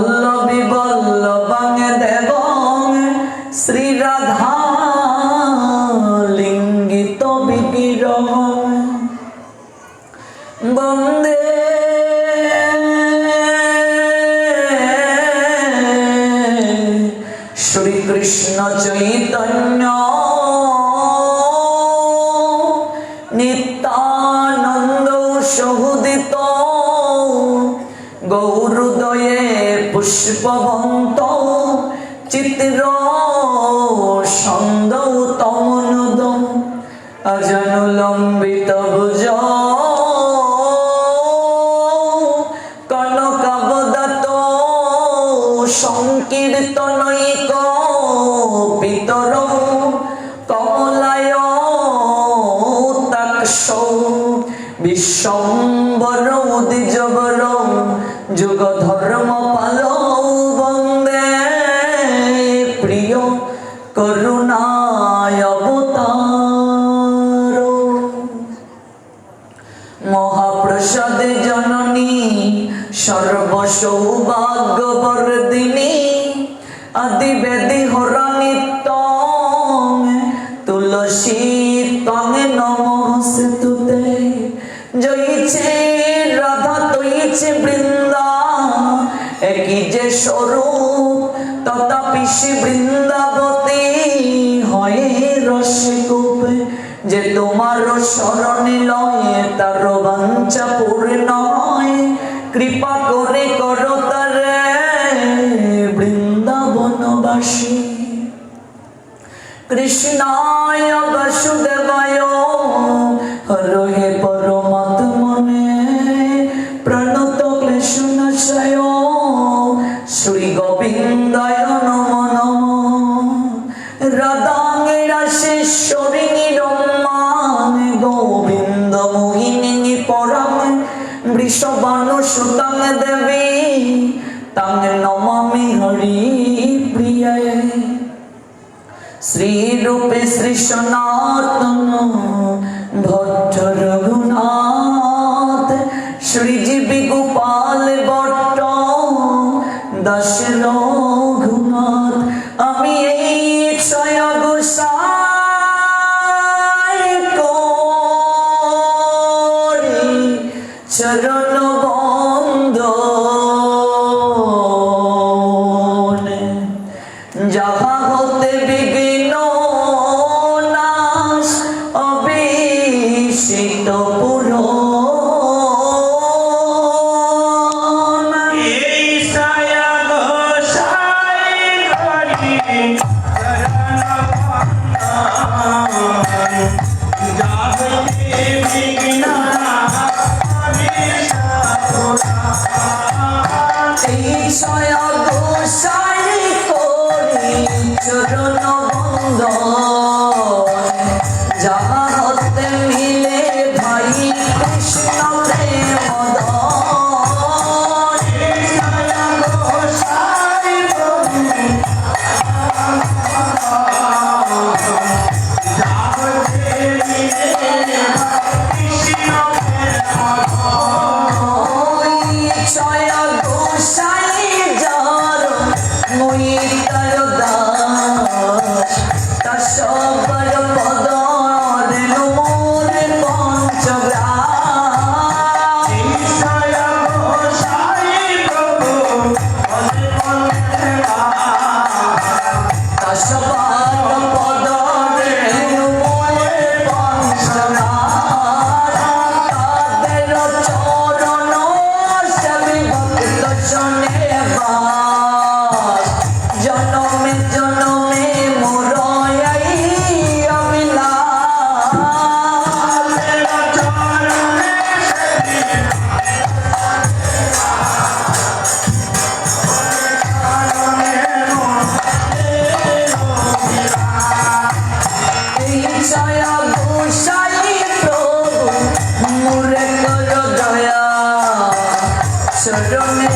বল্লভী বল্লভাঙ্গে দেবং শ্রী রাধা লিঙ্গিত বিগ্রহং বন্দে শ্রী কৃষ্ণ চৈতন্য নিত্যানন্দ সহোদিত গৌরোদয়ে পুষ্পবন্ত চিত্র সন্দৌ তমনুদ অজনুলম্বিত ভুজ কনকাবদাত সংকীর্তনৈক পিতর কমলায় তাক্ষৌ বিশ্বম্বর উদ্বিজবর যুগ ধর্ম পালো বন্দে প্রিয় করুণায় অবতার মহাপ্রসাদে জননী সর্বসৌভাগ্যবর্ধিনী আদিবেদি হরা নিত্য তুলসী তমে নমস্তুতে জয়িছে রাধা তৈছে বৃন্দা একই যে স্বরূপ তথাপি সে বৃন্দাবতী হয় রসিকূপ যে তোমার শরণে লয় তার বাঞ্ছা পূর্ণ হয় কৃপা করে করো তারে বৃন্দাবনবাসী কৃষ্ণায় বাসুদেবায় হরে পরমাত্মনে প্রণত ক্লেশনাশয় শ্রী গোবিন্দায় নমো নমঃ রাধাঙ্গে রাসেশ্বরী রম্মান গোবিন্দ মোহিনী পরাং বৃষভানুসুতাং দেবী তাং নমামি হরি প্রিয়ায় শ্রী রূপে শ্রী সনাতন ভট্ট রঘুনাথ শ্রীজীবী গোপাল ভট্ট দাস রঘুনাথ আমি এই ছয় গোসাই করি চরণ বন্দন যাহা হতে বিঘ্ন নাশ অবিষিত পুরন এই ছায়া গোসাই করি চরণ বন্দন যাহা হতে বিঘ্ন এই ছয়া গোসাই করি চরণ বন্দন যাহা হতে মিলে ভাই কৃষ্ণ প্রেম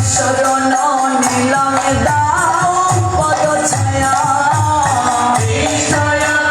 शरण नीलम दाओ पद छाया शरण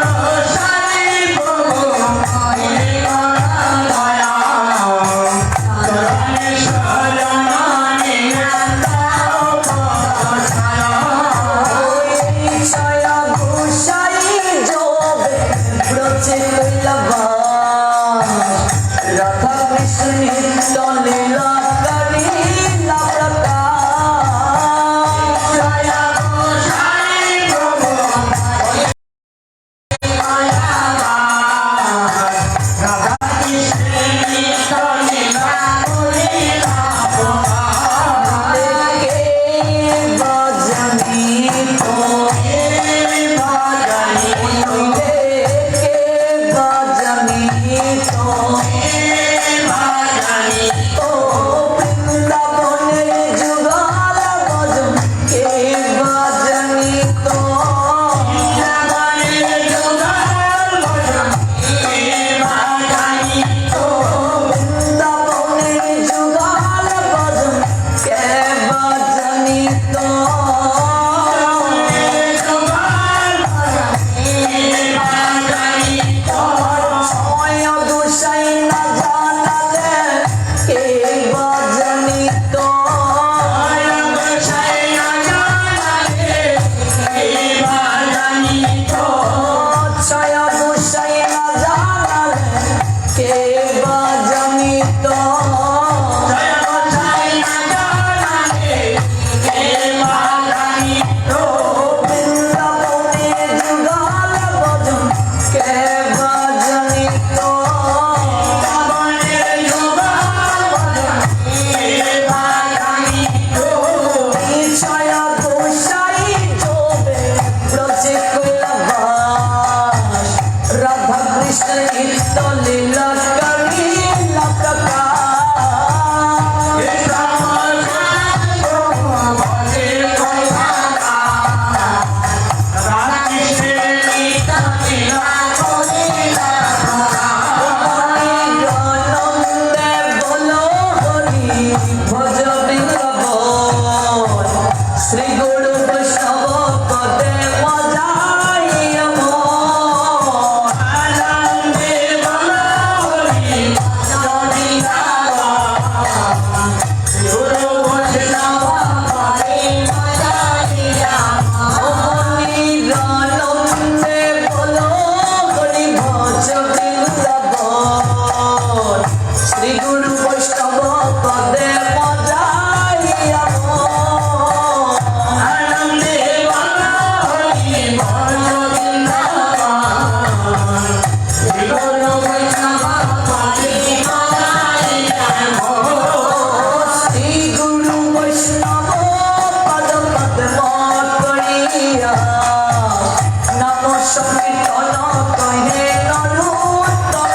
সংকীর্তন কহে নরোত্তম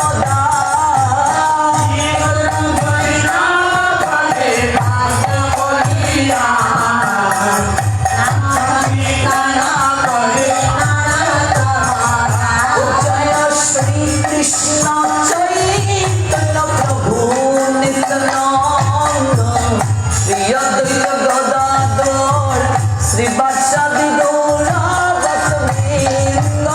জয় শ্রী কৃষ্ণ চৈতন্য প্রভু নিত্যানন্দ শ্রী অদ্বৈত গদাধর শ্রীবাসাদি গৌরা ভক্তবৃন্দ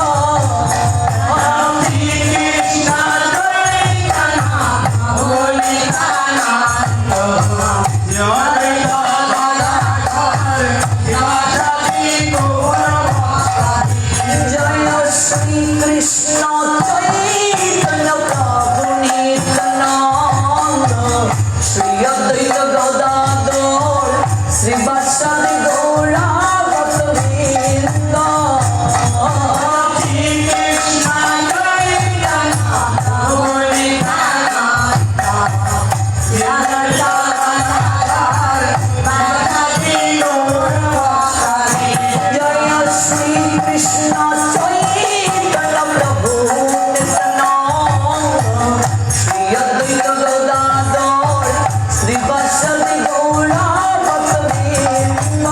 জয় শ্রী কৃষ্ণ চৈতন্য প্রভু নিত্যানন্দ শ্রী অদ্বৈত গদাধর শ্রীবাসাদি গৌরা ভক্তবৃন্দ জয় শ্রী কৃষ্ণ চৈতন্য প্রভু নিত্যানন্দ শ্রী অদ্বৈত গদাধর শ্রীবাসাদি গৌরা ভক্তবৃন্দ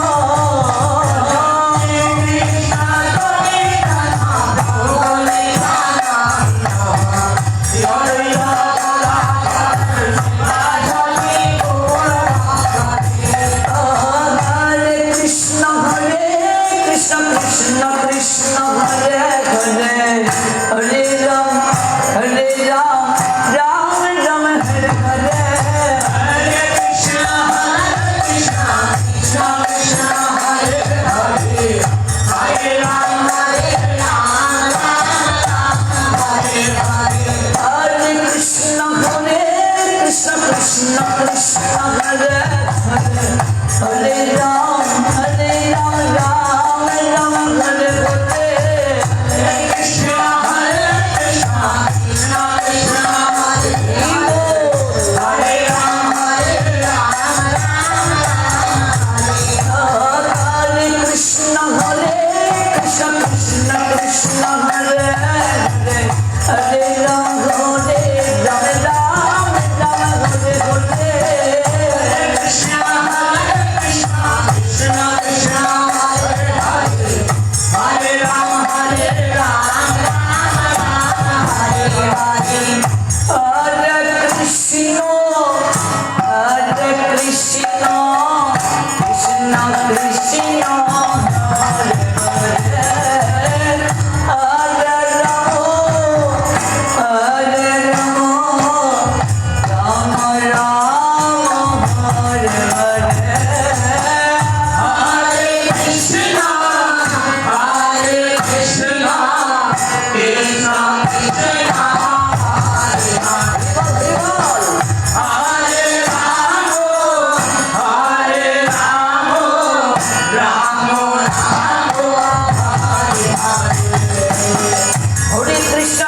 হরে কৃষ্ণ কৃষ্ণ কৃষ্ণ হরে হরে হরে রাম রাম রাম হরে হরে हरे कृष्ण कृष्ण कृष्ण हरे हरे हरे राम राम राम हरे हरे हरे कृष्ण कृष्ण कृष्ण हरे हरे हरे राम राम राम हरे हरे हरे कृष्ण कृष्ण कृष्ण हरे हरे हरे राम राम राम हरे हरे हरे कृष्ण कृष्ण कृष्ण हरे हरे हरे राम राम राम हरे हरे हरे कृष्ण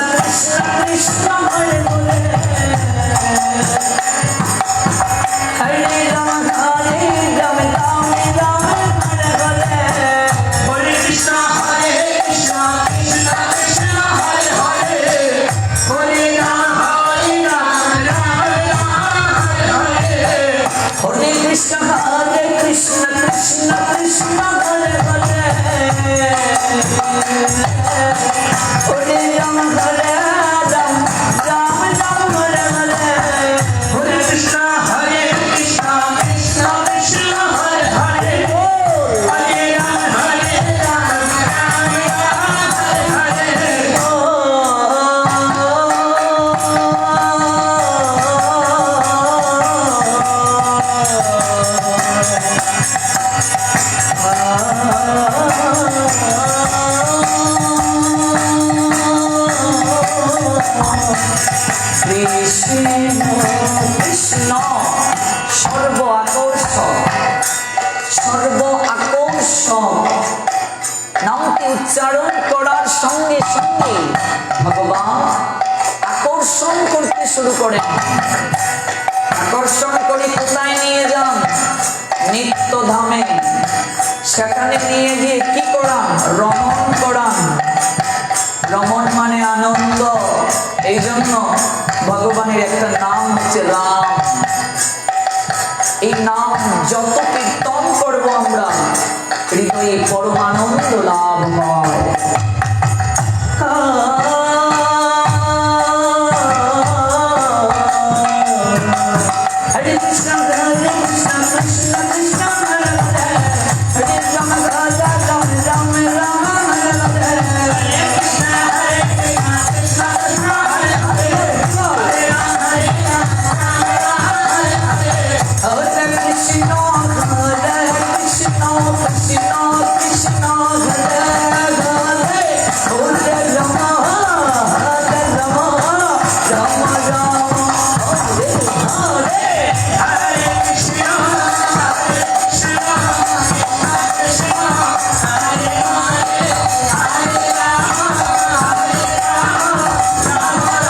कृष्ण कृष्ण हरे हरे हरे राम राम हरे हरे हरे कृष्ण कृष्ण कृष्ण हरे हरे हरे राम राम राम हरे हरे हरे कृष्ण कृष्ण कृष्ण हरे हरे हरे राम राम हरे हरे কৃষ্ণ কৃষ্ণ সর্ব আকর্ষণ নামটি উচ্চারণ করার সঙ্গে সঙ্গে ভগবান আকর্ষণ করতে শুরু করেন। আকর্ষণ করে কোথায় নিয়ে যান? নিত্য ধামে। সেখানে নিয়ে গিয়ে কি করান? রমণ করান। রমণ মানে আনন্দ। এই জন্য ভগবানের একটা নাম হচ্ছে রাম। এই নাম যত কীর্তন করব আমরা, হৃদয়ে পরমানন্দ লাভ হয়। হরে কৃষ্ণ হরে কৃষ্ণ কৃষ্ণ কৃষ্ণ হরে হরে, হরে রাম রাম রাম রাম রাম হরে হরে, হরে কৃষ্ণ হরে কৃষ্ণ কৃষ্ণ কৃষ্ণ হরে হরে, হরে রাম হরে রাম রাম হরে হরে, হরে কৃষ্ণ কৃষ্ণ কৃষ্ণ কৃষ্ণ হরে হরে, হরে Ram Ram Ram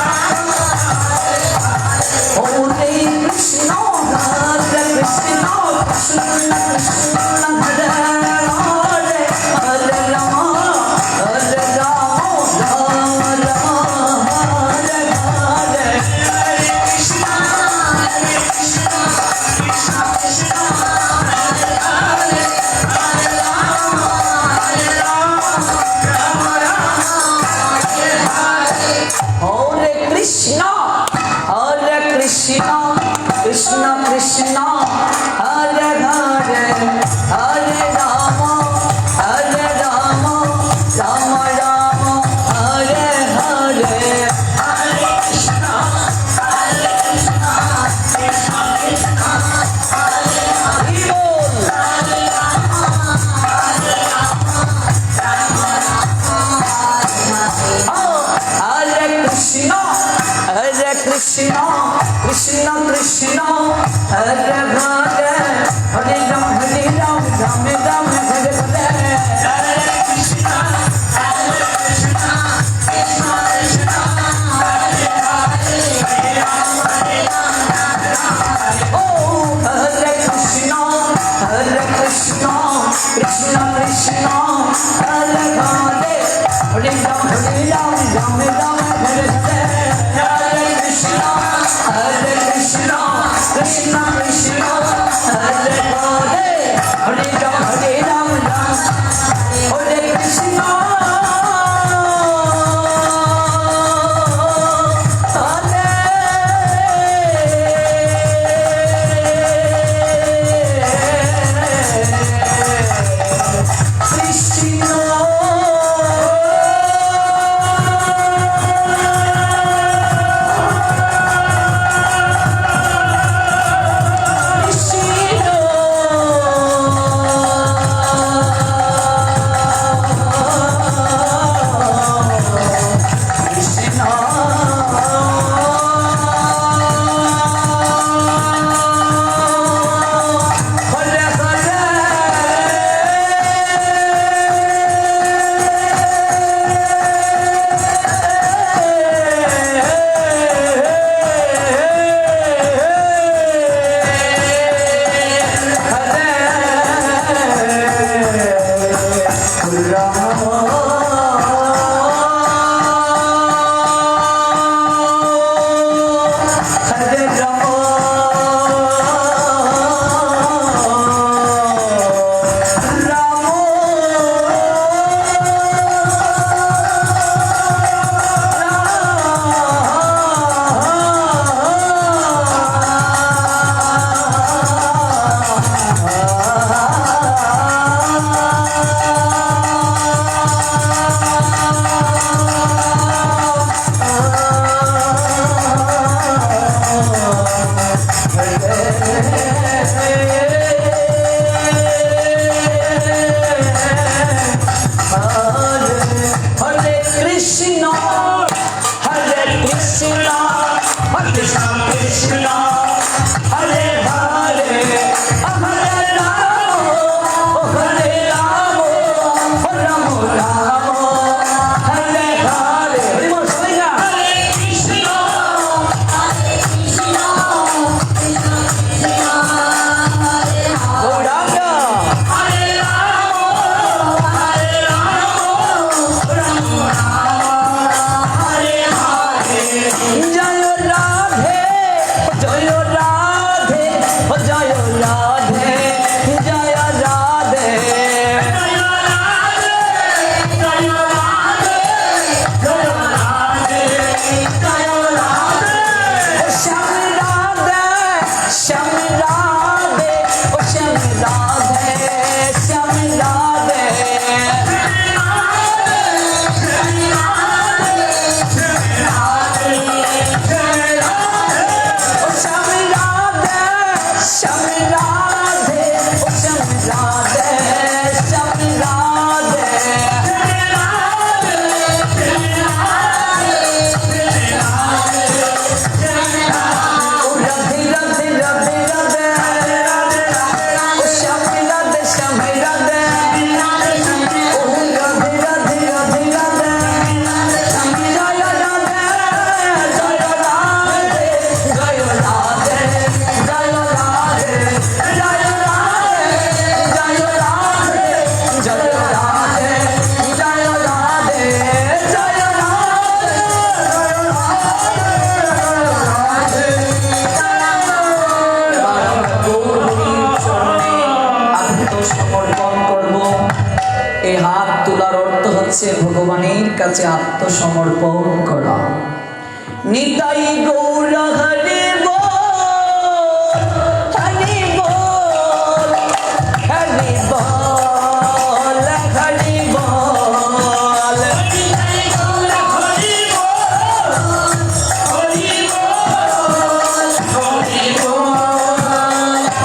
Hare Hare. Krishna Krishna Hare Hare Hare Rama Hare Rama Rama Rama Hare Hare, Hare Krishna Hare Krishna Krishna Krishna Hare Hare, Hare Rama Hare Rama Rama Rama Hare Krishna Hare Krishna Krishna Krishna Hare Hare, Hare Ram Hare Ram Ram Ram Hare Hare, Hare Krishna Hare Krishna Krishna Krishna Hare Hare, Hare Ram Hare Ram Ram Ram Hare Hare. Oh, Hare Krishna Krishna Krishna Hare Hare, Hare Ram Hare Ram Ram Ram Hare Hare, Hare Krishna Hare Krishna Krishna Krishna Hare Hare, Hare Ram Hare Ram Ram Hare Krishna Hare Krishna সমর্পণ করব। এই হাত তোলার অর্থ হচ্ছে ভগবানের কাছে আত্মসমর্পণ করা। নিতাই গৌর হরি বল, হরি বল, হরি বল, হরি বল। নিতাই গৌর হরি বল, হরি বল, হরি বল,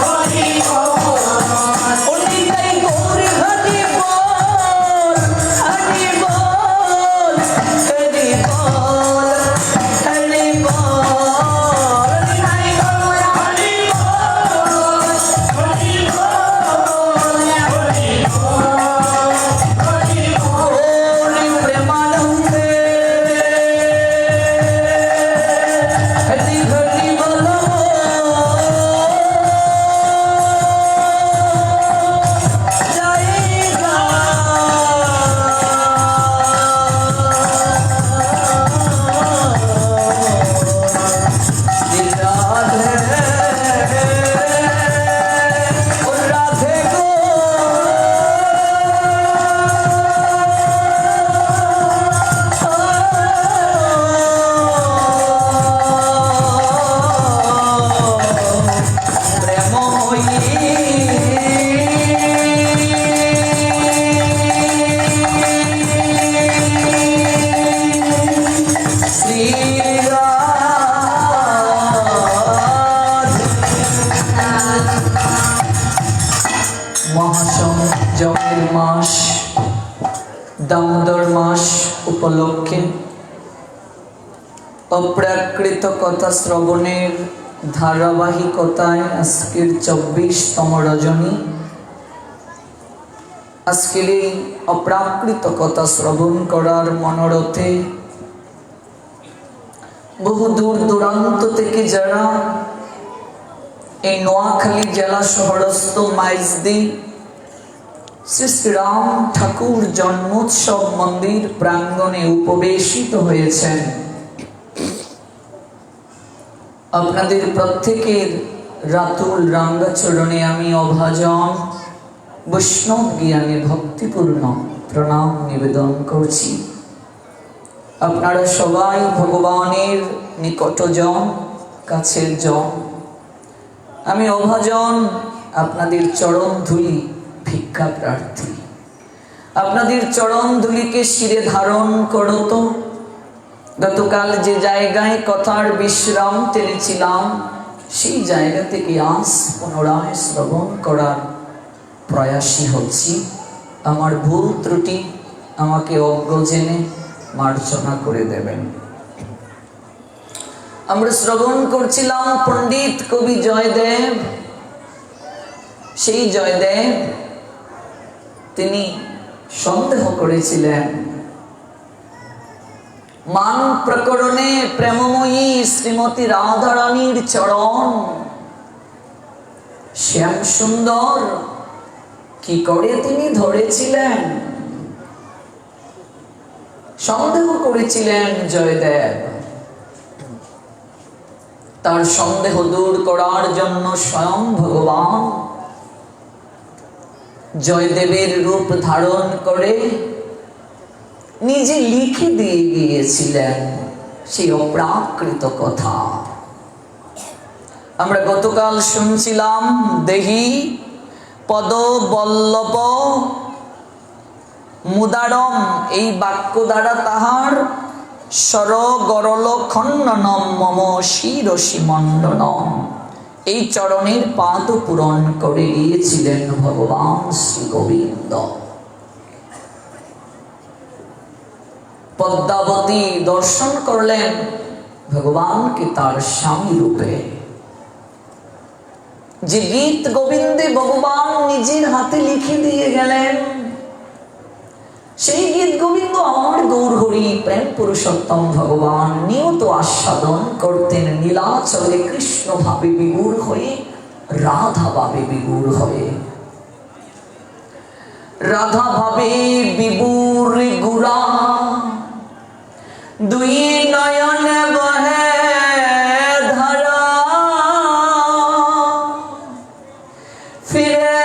হরি বল। ও নিতাই গৌর হরি বল, হরি বল, হরি বল, হরি বল। নিতাই গৌর হরি বল, হরি বল, হরি বল, হরি বল। ওরে প্রেমানন্দে হরি হরি বল। জয় রাধে গো। মহাসংযমের মাস দামোদর মাস উপলক্ষে অপ্রাকৃত কথা শ্রবণের ধারাবাহিকতায় আজকের 24তম রজনী। আজকের এই অপ্রাকৃত কথা শ্রবণ করার মনোরথে বহু দূর দূরান্ত থেকে যারা এই নোয়াখালী জেলা শহরস্থ মাইজদি শ্রী শ্রীরাম ঠাকুর জন্মোৎসব মন্দির প্রাঙ্গণে উপবেশিত হয়েছেন, আপনাদের প্রত্যেকের রাতুল রাঙ্গাচরণে আমি অভাজন বৈষ্ণব জ্ঞানে ভক্তিপূর্ণ প্রণাম নিবেদন করছি। আপনারা সবাই ভগবানের নিকটজন, কাছের জন। আমি অভাজন আপনাদের চরণ ধুলি ভিক্ষা প্রার্থী। আপনাদের চরণ ধুলিকে শিরে ধারণ করত। গতকাল যে জায়গায় কথার বিশ্রাম টেনেছিলাম সেই জায়গা থেকে আজ পুনরায় শ্রবণ করার প্রয়াসী হচ্ছি। আমার ভুল ত্রুটি আমাকে অজ্ঞ জেনে মার্জনা করে দেবেন। আমরা শ্রবণ করছিলাম পণ্ডিত কবি জয়দেব। সেই জয়দেব তিনি সন্দেহ করেছিলেন মান প্রকরণে প্রেমময়ী শ্রীমতী রাধারানীর চরণ শ্যাম সুন্দর কি করে তিনি ধরেছিলেন, সন্দেহ করেছিলেন জয়দেব। তার সন্দেহ দূর করার জন্য স্বয়ং ভগবান জয়দেবের রূপ ধারণ করে নিজে লিখে দিয়ে গিয়েছিলেন সেই অপ্রাকৃত কথা। আমরা গতকাল শুনছিলাম দেহি পদ বল্লভ মুদারম, এই বাক্য দ্বারা তাহার সর গরল খণ্ডনম মম শিরসি মণ্ডনম, এই চরণের পাদ পূরণ করে গিয়েছিলেন ভগবান শ্রী গোবিন্দ। পদ্মাবতী দর্শন করলেন ভগবানকে তার স্বামী রূপে। যে গীত গোবিন্দে ভগবান নিজের হাতে লিখে দিয়ে গেলেন, সেই গীত গোবিন্দ আমার গৌর হরি প্রেম পুরুষোত্তম ভগবান নিয়ত আস্বাদন করতেন। নীলাচলে কৃষ্ণ ভাবে বিগুর হয়ে, রাধা ভাবে বিগুর হয়ে। রাধা ভাবে বিবুর গুড়া, দুই নয়ন বহে ধারা, ফিরে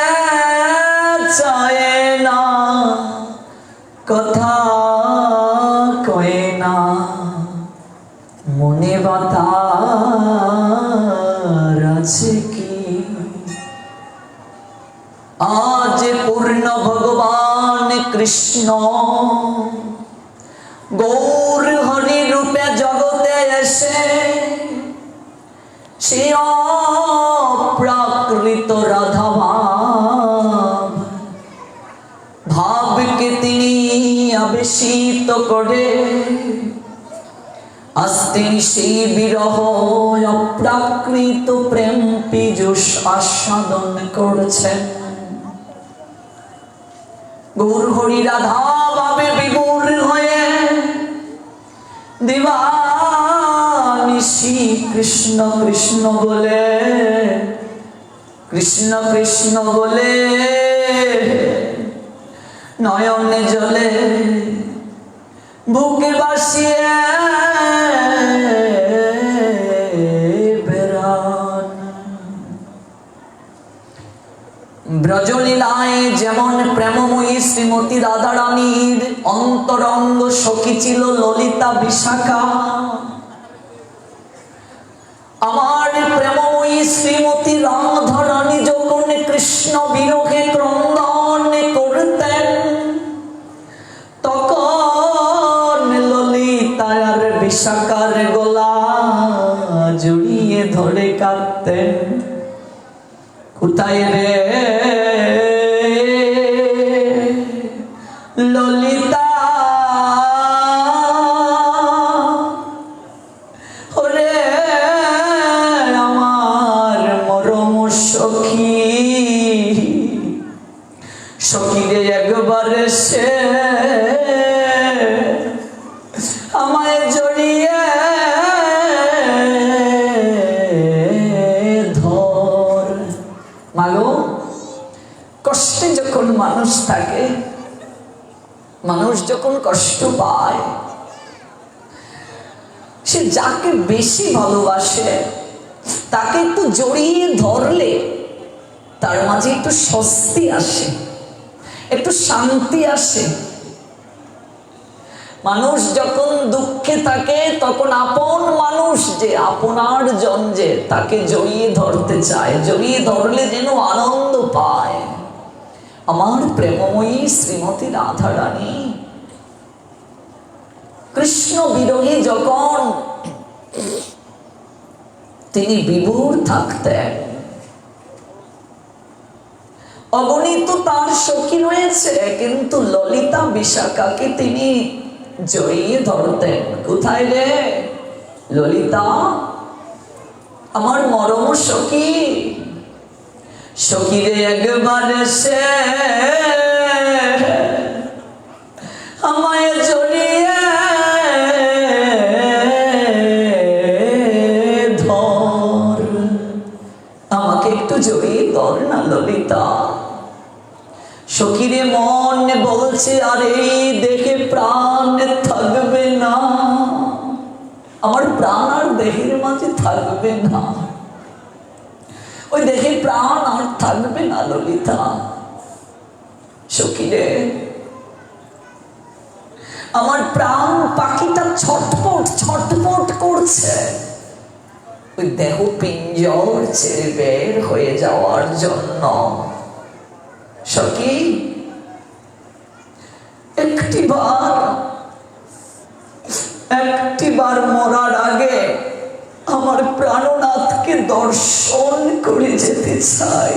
কথা কয়ে না মনে বাতার আছে কি আজ পূর্ণ ভগবান কৃষ্ণ গৌর হরি রূপে জগতে এসে সে অপ্রাকৃত রাধা ভাবকে তিনি আবেশিত করে আজ তিনি সেই বিরহ অপ্রাকৃত প্রেম পীযুষ আস্বাদন করছেন। গৌর হরি রাধা ভাবে বিভোর হয়ে দিবানিশি কৃষ্ণ কৃষ্ণ বলে কৃষ্ণ কৃষ্ণ বলে নয়নে জলে বুকে বাসিয়ে বেড়ান। ব্রজলীলায় যেমন প্রেমময়ী শ্রীমতী রাধারানীর অন্তরঙ্গ সখী ছিল ললিতা বিশাখা, আমার প্রেমময়ী শ্রীমতী রাধারানী যখন কৃষ্ণ বিরহে ক্রন্দন করতেন তখন ললিতা আর বিশাখার গলা জড়িয়ে ধরে কাঁদতেন। কোথায় রে ললিতা, ওরে আমার মরম সখী, সখীরে একবার সে আমায় জড়িয়ে ধর। মাগো, কষ্টে যখন মানুষ থাকে, মানুষ যখন কষ্ট পায়, সে যাকে বেশি ভালোবাসে তাকে একটু জড়িয়ে ধরলে তার মাঝে একটু স্বস্তি আসে, একটু শান্তি আসে। মানুষ যখন দুঃখে থাকে তখন আপন মানুষ যে আপনার জন যে তাকে জড়িয়ে ধরতে চায়, জড়িয়ে ধরলে যেন আনন্দ পায়। আমার প্রেমময়ী শ্রীমতী রাধারানী কৃষ্ণ বিরোহী যখন তিনি বিভোর থাকতেন, অগণিত তার সখী রয়েছে, কিন্তু ললিতা বিশাখাকে তিনি জড়িয়ে ধরতেন। কোথায় রে ললিতা, আমার মরম সখী, সখীরে একবার সে আমায় জড়িয়ে ধর, আমাকে একটু জড়িয়ে ধর না ললিতা। সখীরে মন বলছে আরে দেখে প্রাণ থাকবে না, আমার প্রাণ আর দেহের মাঝে থাকবে না, ওই দেখে প্রাণ আর থাকবে না ললিতা। সখীরে আমার প্রাণ পাখিটা ছটপট ছটপট করছে ওই দেহ পিঞ্জর ছেড়ে বের হয়ে যাওয়ার জন্য। সখী একটিবার মরার আগে আমার প্রাণনাথকে দর্শন করে যেতে চাই।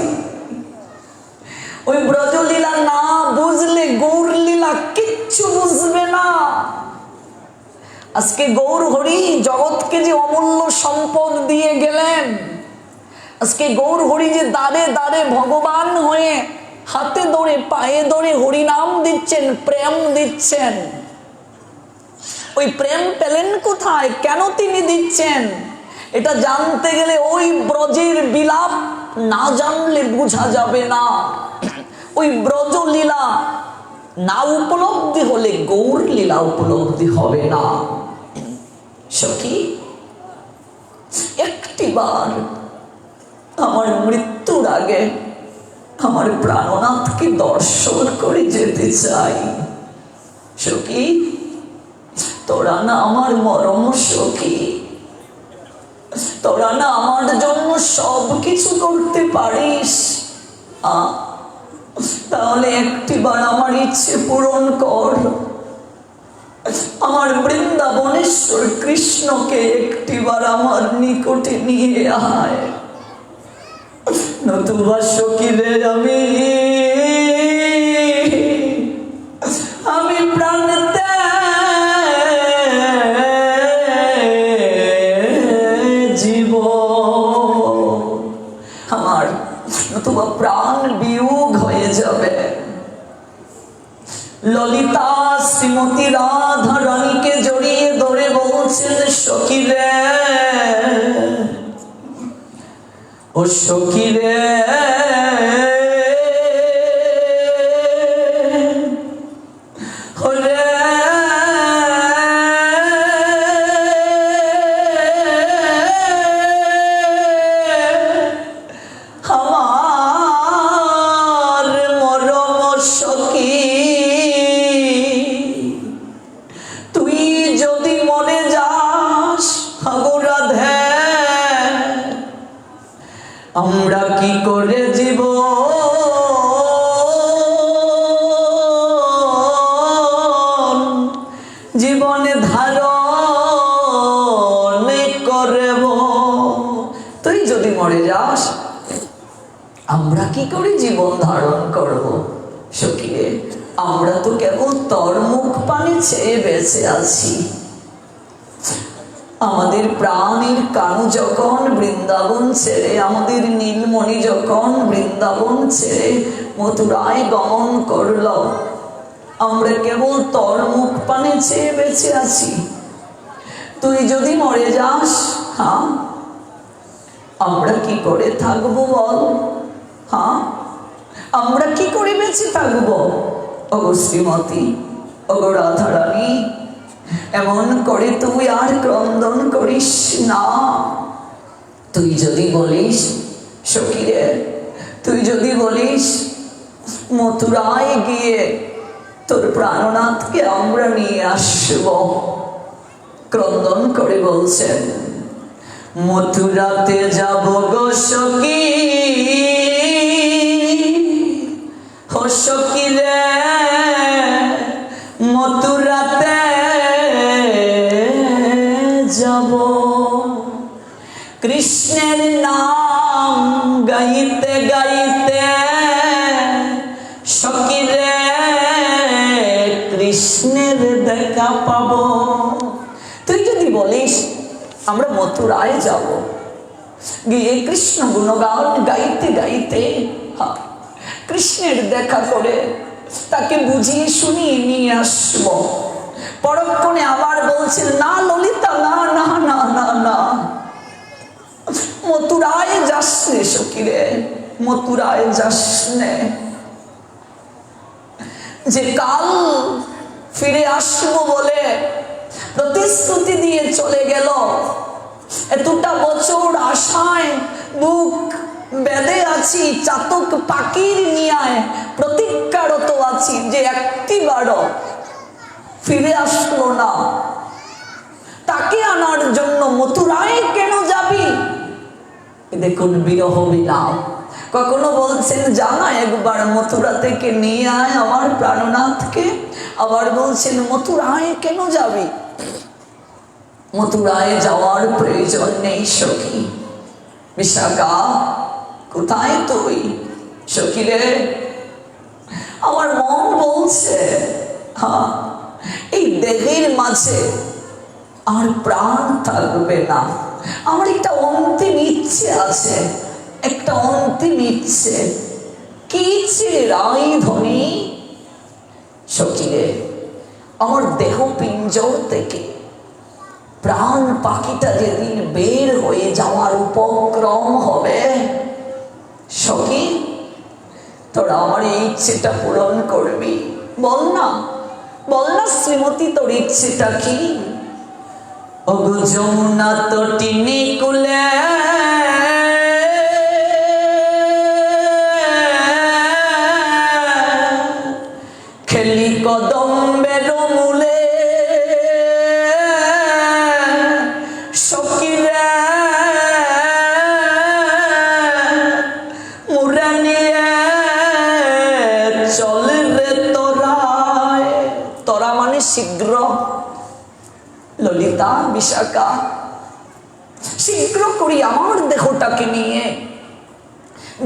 ওই ব্রজলীলা না বুঝলে গৌর লীলা কিচ্ছু বুঝবে না। আজকে গৌর হরি জগৎকে যে অমূল্য সম্পদ দিয়ে গেলেন, আজকে গৌর হরি যে দাঁড়ে দাঁড়ে ভগবান হয়ে হাতে ধরে পায়ে ধরে হরিনাম দিচ্ছেন, প্রেম দিচ্ছেন, ওই প্রেম পেলেন কোথায়, কেন তিনি দিচ্ছেন, এটা জানতে গেলে ওই ব্রজের বিলাপ না জানলে বোঝা যাবে না। ওই ব্রজ লীলা না উপলব্ধি হলে গৌর লীলা উপলব্ধি হবে না। সখী একটিবার আমার মৃত্যুর আগে আমার প্রাণনাথকে দর্শন করে যেতে চাই। সখী, তোরা না আমার মরম সখী, তোরা না আমার জন্য সব কিছু করতে পারিস, তাহলে একটিবার আমার ইচ্ছে পূরণ কর। আমার বৃন্দাবনেশ্বর কৃষ্ণকে একটিবার আমার নিকটে নিয়ে আয়, নতুবা সখীরে আমি প্রাণ জীব, আমার নতুবা প্রাণ বিয়োগ হয়ে যাবে। ললিতা শ্রীমতী রাধা রানীকে জড়িয়ে ধরে বলছেন, সখী রে, ও সখী রে, আমরা কি করে জীবনে ধারণ করব? তুই যদি মরে যাস, আমরা কি করে জীবন ধারণ করব? সখী, আমরা তো কেবল তোর মুখ পানে চেয়ে বেঁচে আছি। আমাদের প্রাণের কানু যখন বৃন্দাবন ছেড়ে, আমাদের নীলমণি যখন বৃন্দাবন ছেড়ে মথুরায় গমন করল, আমরা কেবল তোর মুখ পানে চেয়ে বেঁচে আছি। তুই যদি মরে যাস, আমরা কি করে থাকবো বল? আমরা কি করে বেঁচে থাকবো? ওগো শ্রীমতী, ওগো রাধারানী, এমন করে তুই আর ক্রন্দন করিস না। তুই যদি বলিস, সখী রে, তুই যদি বলিস মথুরায় গিয়ে তোর প্রাণনাথকে আমরা নিয়ে আসব, ক্রন্দন করে বলছেন, মথুরাতে যাব গো সখী, ও সখী রে, মথুরাতে যাব, কৃষ্ণের নাম গাইতে গাইতে, সখী রে, কৃষ্ণের দেখা পাবো। তুই যদি বলিস আমরা মথুরায় যাব, গিয়ে কৃষ্ণ গুণগান গাইতে গাইতে কৃষ্ণের দেখা করে তাকে বুঝিয়ে শুনিয়ে নিয়ে আসব, পরক্ষণে আবার বলছেন, না ললিতা, না না না না না, মথুরায় যাস নে সখী রে, মথুরায় যাস নে। যে কাল ফিরে আসবো বলে প্রতিশ্রুতি দিয়ে চলে গেল, এতটা বছর আশায় বুক বেঁধে আছি, চাতক পাখির নিয়ায় প্রতীক্ষারত আছি, যে একটিবারও ফিরে আসলো না। তাকে আনার জন্য মথুরায় কেন যাবি? দেখুন বিরহ বিলাপ। কখনো বলছেন জানা একবার মথুরা থেকে নিয়ে আয় আমার প্রাণনাথকে, আবার বলছেন মথুরায় কেন যাবি? মথুরায় যাওয়ার প্রয়োজন নেই সখী। বিশাখা, কোথায় তুই? সখী রে, আমার মন বলছে এই দেহের মাঝে আর প্রাণ থাকবে না। আমার একটা অন্তিম ইচ্ছে আছে, একটা অন্তিম ইচ্ছে। কি ইচ্ছে রাই ধনী? সখী রে, আমার দেহ পিঞ্জর থেকে প্রাণ পাখিটা যেদিন বের হয়ে যাওয়ার উপক্রম হবে, সখী তোরা আমার এই ইচ্ছেটা পূরণ করবি। বল না, বল না শ্রীমতী, তোর ইচ্ছেটা কি? ওগো যমুনা তটিনী কুলে খেলি কদম্বের মূলে সখীরা মুরা নিয়ে চল রে তোরায়। তোরা মানে শীঘ্র, ললিতা বিশাখা শীঘ্র করি আমার দেহটাকে নিয়ে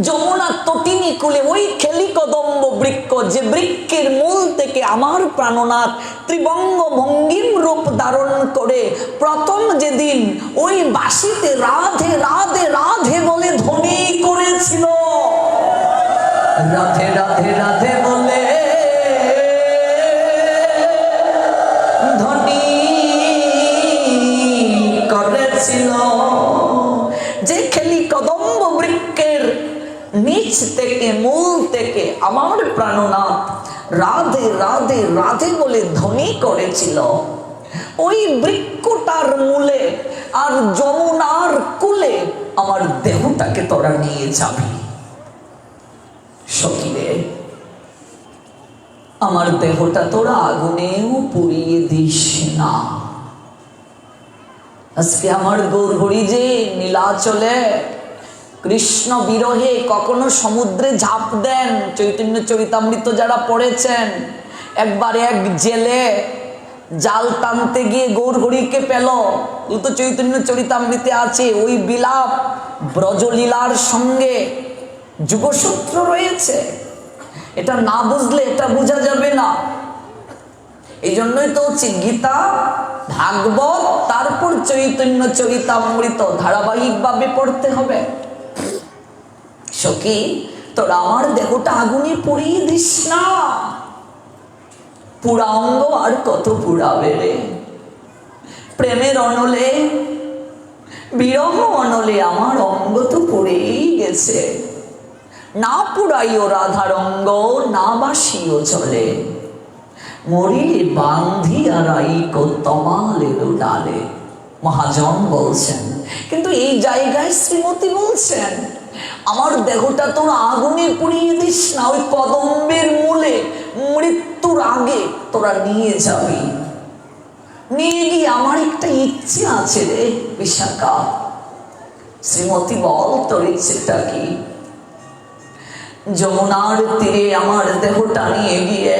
যমুনা তটিনী কুলে ওই খেলি কদম্ব বৃক্ষ, যে বৃক্ষের মূল থেকে আমার প্রাণনাথ ত্রিবঙ্গ ভঙ্গিম রূপ ধারণ করে প্রথম যেদিন ওই বাঁশিতে রাধে রাধে রাধে বলে ধ্বনি করেছিল, রাধে রাধে রাধে বলে ধ্বনি করেছিল, যে খেলি কদম্ব বৃক্ষের নিচ থেকে মূল থেকে আমার প্রাণনাথ রাধে রাধে রাধে বলে ধ্বনি করেছিল, ওই বৃক্ষটার মূলে আর যমুনার কুলে আমার দেহটাকে তোরা নিয়ে যাবি। সখীরে আমার দেহটা তোরা আগুনেও পুড়িয়ে দিস না। আজকে আমার গৌরহরি যে নীলাচলে কৃষ্ণ বিরহে কখনো সমুদ্রে ঝাঁপ দেন, চৈতন্য চরিতামৃত যারা পড়েছেন, একবার এক জেলে জাল টানতে গিয়ে গৌরহরিকে পেল, তো চৈতন্য চরিতামৃতে আছে, ওই বিলাপ ব্রজলীলার সঙ্গে যুগসূত্র রয়েছে, এটা না বুঝলে এটা বোঝা যাবে না। এই জন্যই তো হচ্ছে গীতা, ভাগবত, তারপর চৈতন্য চরিতামৃত ধারাবাহিকভাবে পড়তে হবে। সখী তোরা আমার দেহটা আগুনে পুড়িয়ে দিস না, পুরা অঙ্গ আর কত পুড়াবে রে। প্রেমের অনলে বিরহ অনলে আমার অঙ্গ তো পুড়েই গেছে, না পুড়াইও রাধার অঙ্গ না বাসিও চলে, মরিলে বান্ধি আর আইকো তমালের ডালে। মহাজন বলছেন, কিন্তু এই জায়গায় শ্রীমতী বলছেন আমার দেহটা তোরা আগুনে পুড়িয়ে দিস না, ওই কদম্বের মূলে মৃত্যুর আগে তোরা নিয়ে যাবি। নিয়ে গিয়ে আমার একটা ইচ্ছে আছে রে বিশাখা। শ্রীমতী বল তোর ইচ্ছেটা কি? যমুনার তীরে আমার দেহটা নিয়ে গিয়ে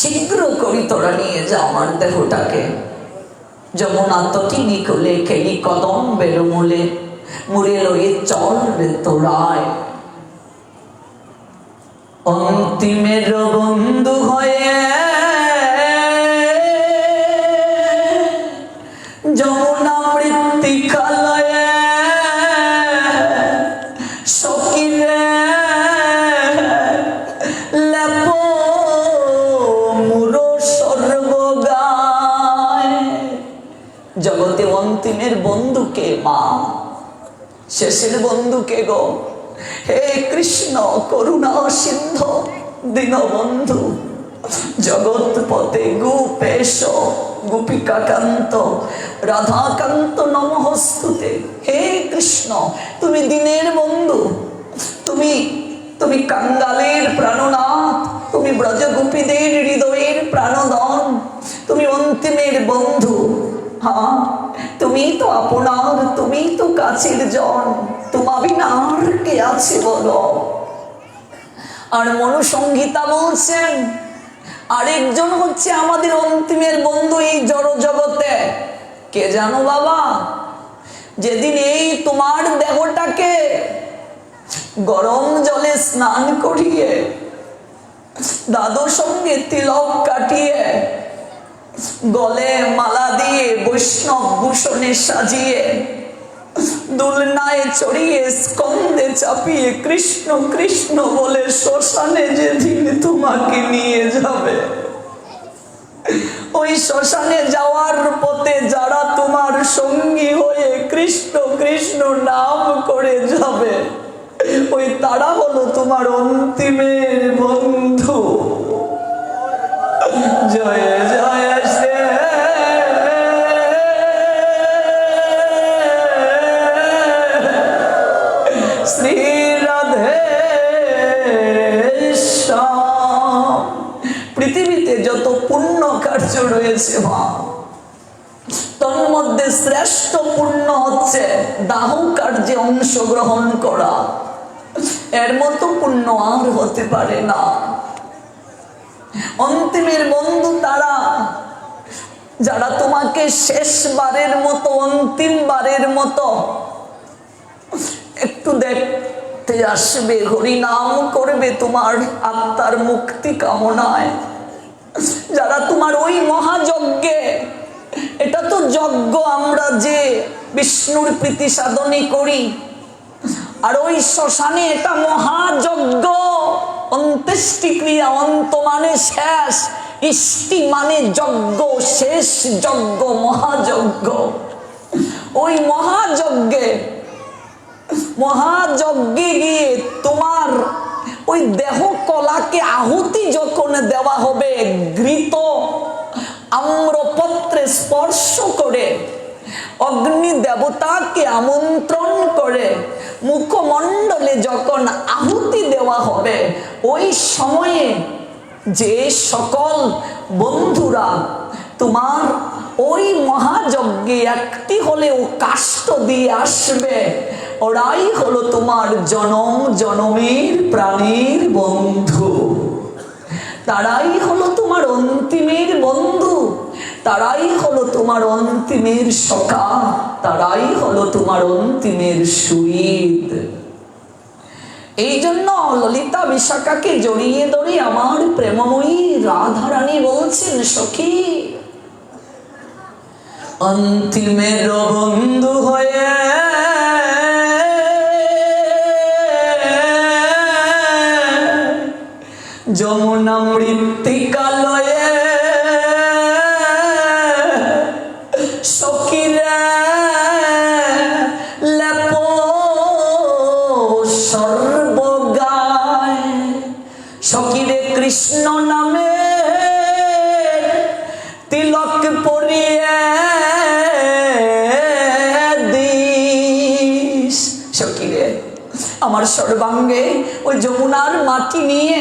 শীঘ্র করি তোরা নিয়ে যা আমার দেহটাকে। যমুনা তটিনী কোলে খেলি কদম্বের মূলে মুড়ে লয়ে চল রে তোরায়। অন্তিমের বন্ধু হয়ে যমুনা মৃত্তিকালয়ে সখীরে লেপ মুরো সর্বগায়। জগতে অন্তিমের বন্ধুকে মা, শেষের বন্ধুকে গো। হে কৃষ্ণ করুণা সিন্ধু দীনবন্ধু, জগৎপতে গোপেশ গোপিকাকান্ত রাধাকান্ত নমস্তুতে। হে কৃষ্ণ তুমি দিনের বন্ধু, তুমি কাঙ্গালের প্রাণনাথ, তুমি ব্রজগোপীদের হৃদয়ের প্রাণদন, তুমি অন্তিমের বন্ধু। হ্যাঁ তুমি তো আপনার, তুমি তো কাছের জন, তোমা বিনা আর কে আছে বলো। আর মনুসংহিতা বলছেন আরেকজন হচ্ছে আমাদের অন্তিমের বন্ধু এই জড় জগতে। কে জানো বাবা? যেদিন এই তোমার দেহটাকে গরম জলে স্নান করিয়ে দাদুর সঙ্গে তিলক কাটিয়ে গলে মালা দিয়ে বৈষ্ণব ভূষণে সাজিয়ে দুলনায় চড়িয়ে স্কন্দে চাপিয়ে কৃষ্ণ কৃষ্ণ বলে শ্মশানে যেদিন তোমাকে নিয়ে যাবে, ওই শ্মশানে যাওয়ার পথে যারা তোমার সঙ্গী হয়ে কৃষ্ণ কৃষ্ণ নাম করে যাবে, ওই তারা হলো তোমার অন্তিমের বন্ধু। জয় জয় শ্রী শ্রী রাধে শ্যাম। পৃথিবীতে যত পুণ্য কার্য রয়েছে মা, তন্মধ্যে শ্রেষ্ঠ পুণ্য হচ্ছে দাহ কার্যে অংশগ্রহণ করা। এর মতো পুণ্য আর হতে পারে না। অন্তিমের বন্ধু তারা যারা তোমাকে শেষবারের মতো, অন্তিমবারের মতো একটু দেখতে আসবে, হরিনাম করবে তোমার আত্মার মুক্তি কামনায়। যারা তোমার ওই মহাযজ্ঞে, এটা তো যজ্ঞ আমরা যে বিষ্ণুর প্রীতি সাধনে করি, আর ওই শ্মশানে এটা মহাযজ্ঞ। অন্ত্যেষ্টি ক্রিয়া, অন্ত মানে শেষ, ইষ্টি মানে যজ্ঞ, শেষ যজ্ঞ, মহাযজ্ঞ। ওই মহাযজ্ঞে গিয়ে তোমার ওই দেহ কলাকে আহুতি যখন দেওয়া হবে, ঘৃত আম্রপত্রে স্পর্শ করে অগ্নি দেবতাকে আমন্ত্রণ করে মুখমণ্ডলে যখন আহুতি দেওয়া হবে, ওই সময়ে যে সকল বন্ধুরা তোমার ওই মহাযজ্ঞে একটি হলেও কাষ্ঠ দিয়ে আসবে, ওরাই হলো তোমার জনম জনমের প্রাণীর বন্ধু। তারাই হলো তোমার অন্তিমের বন্ধু, তারাই হলো তোমার অন্তিমের সখা, তারাই হলো তোমার অন্তিমের শহীদ। এই জন্য ললিতা বিশাখাকে জড়িয়ে ধরে আমার প্রেমময়ী রাধারানী বলছেন, সখী অন্তিমের বন্ধু হয়ে যমুনা মৃত্তিকালয়ে সখীরে লেপ সর্বগায়, সখীরে কৃষ্ণ নামে তিলক পরিয়ে দিস। সখীরে আমার সর্বাঙ্গে ওই যমুনার মাটি নিয়ে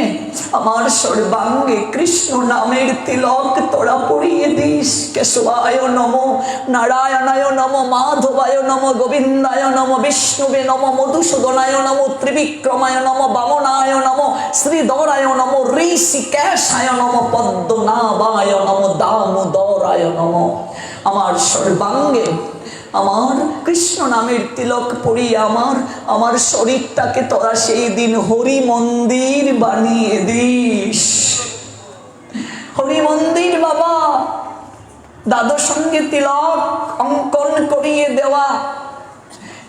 আমার সর্বাঙ্গে কৃষ্ণ নামের তিলক তোরা পরিয়ে দিস। কেশবায় নমো, নারায়ণায় নমো, মাধবায় নমো, গোবিন্দায় নমো, বিষ্ণুবে নমো, মধুসূদনায় নমো, ত্রিবিক্রমায় নমো, বামনায় নমো, শ্রীধরায় নমো, ঋষিকেশায় নমো, পদ্মনাভায় নমো, দামোদরায় নমো। আমার সর্বাঙ্গে আমার কৃষ্ণ নামের তিলক পরিয়ে আমার শরীরটাকে তোরা সেই দিন হরি মন্দির বানিয়ে দিস। হরি মন্দির বাবা, দাদুর সঙ্গে তিলক অঙ্কন করিয়ে দেওয়া,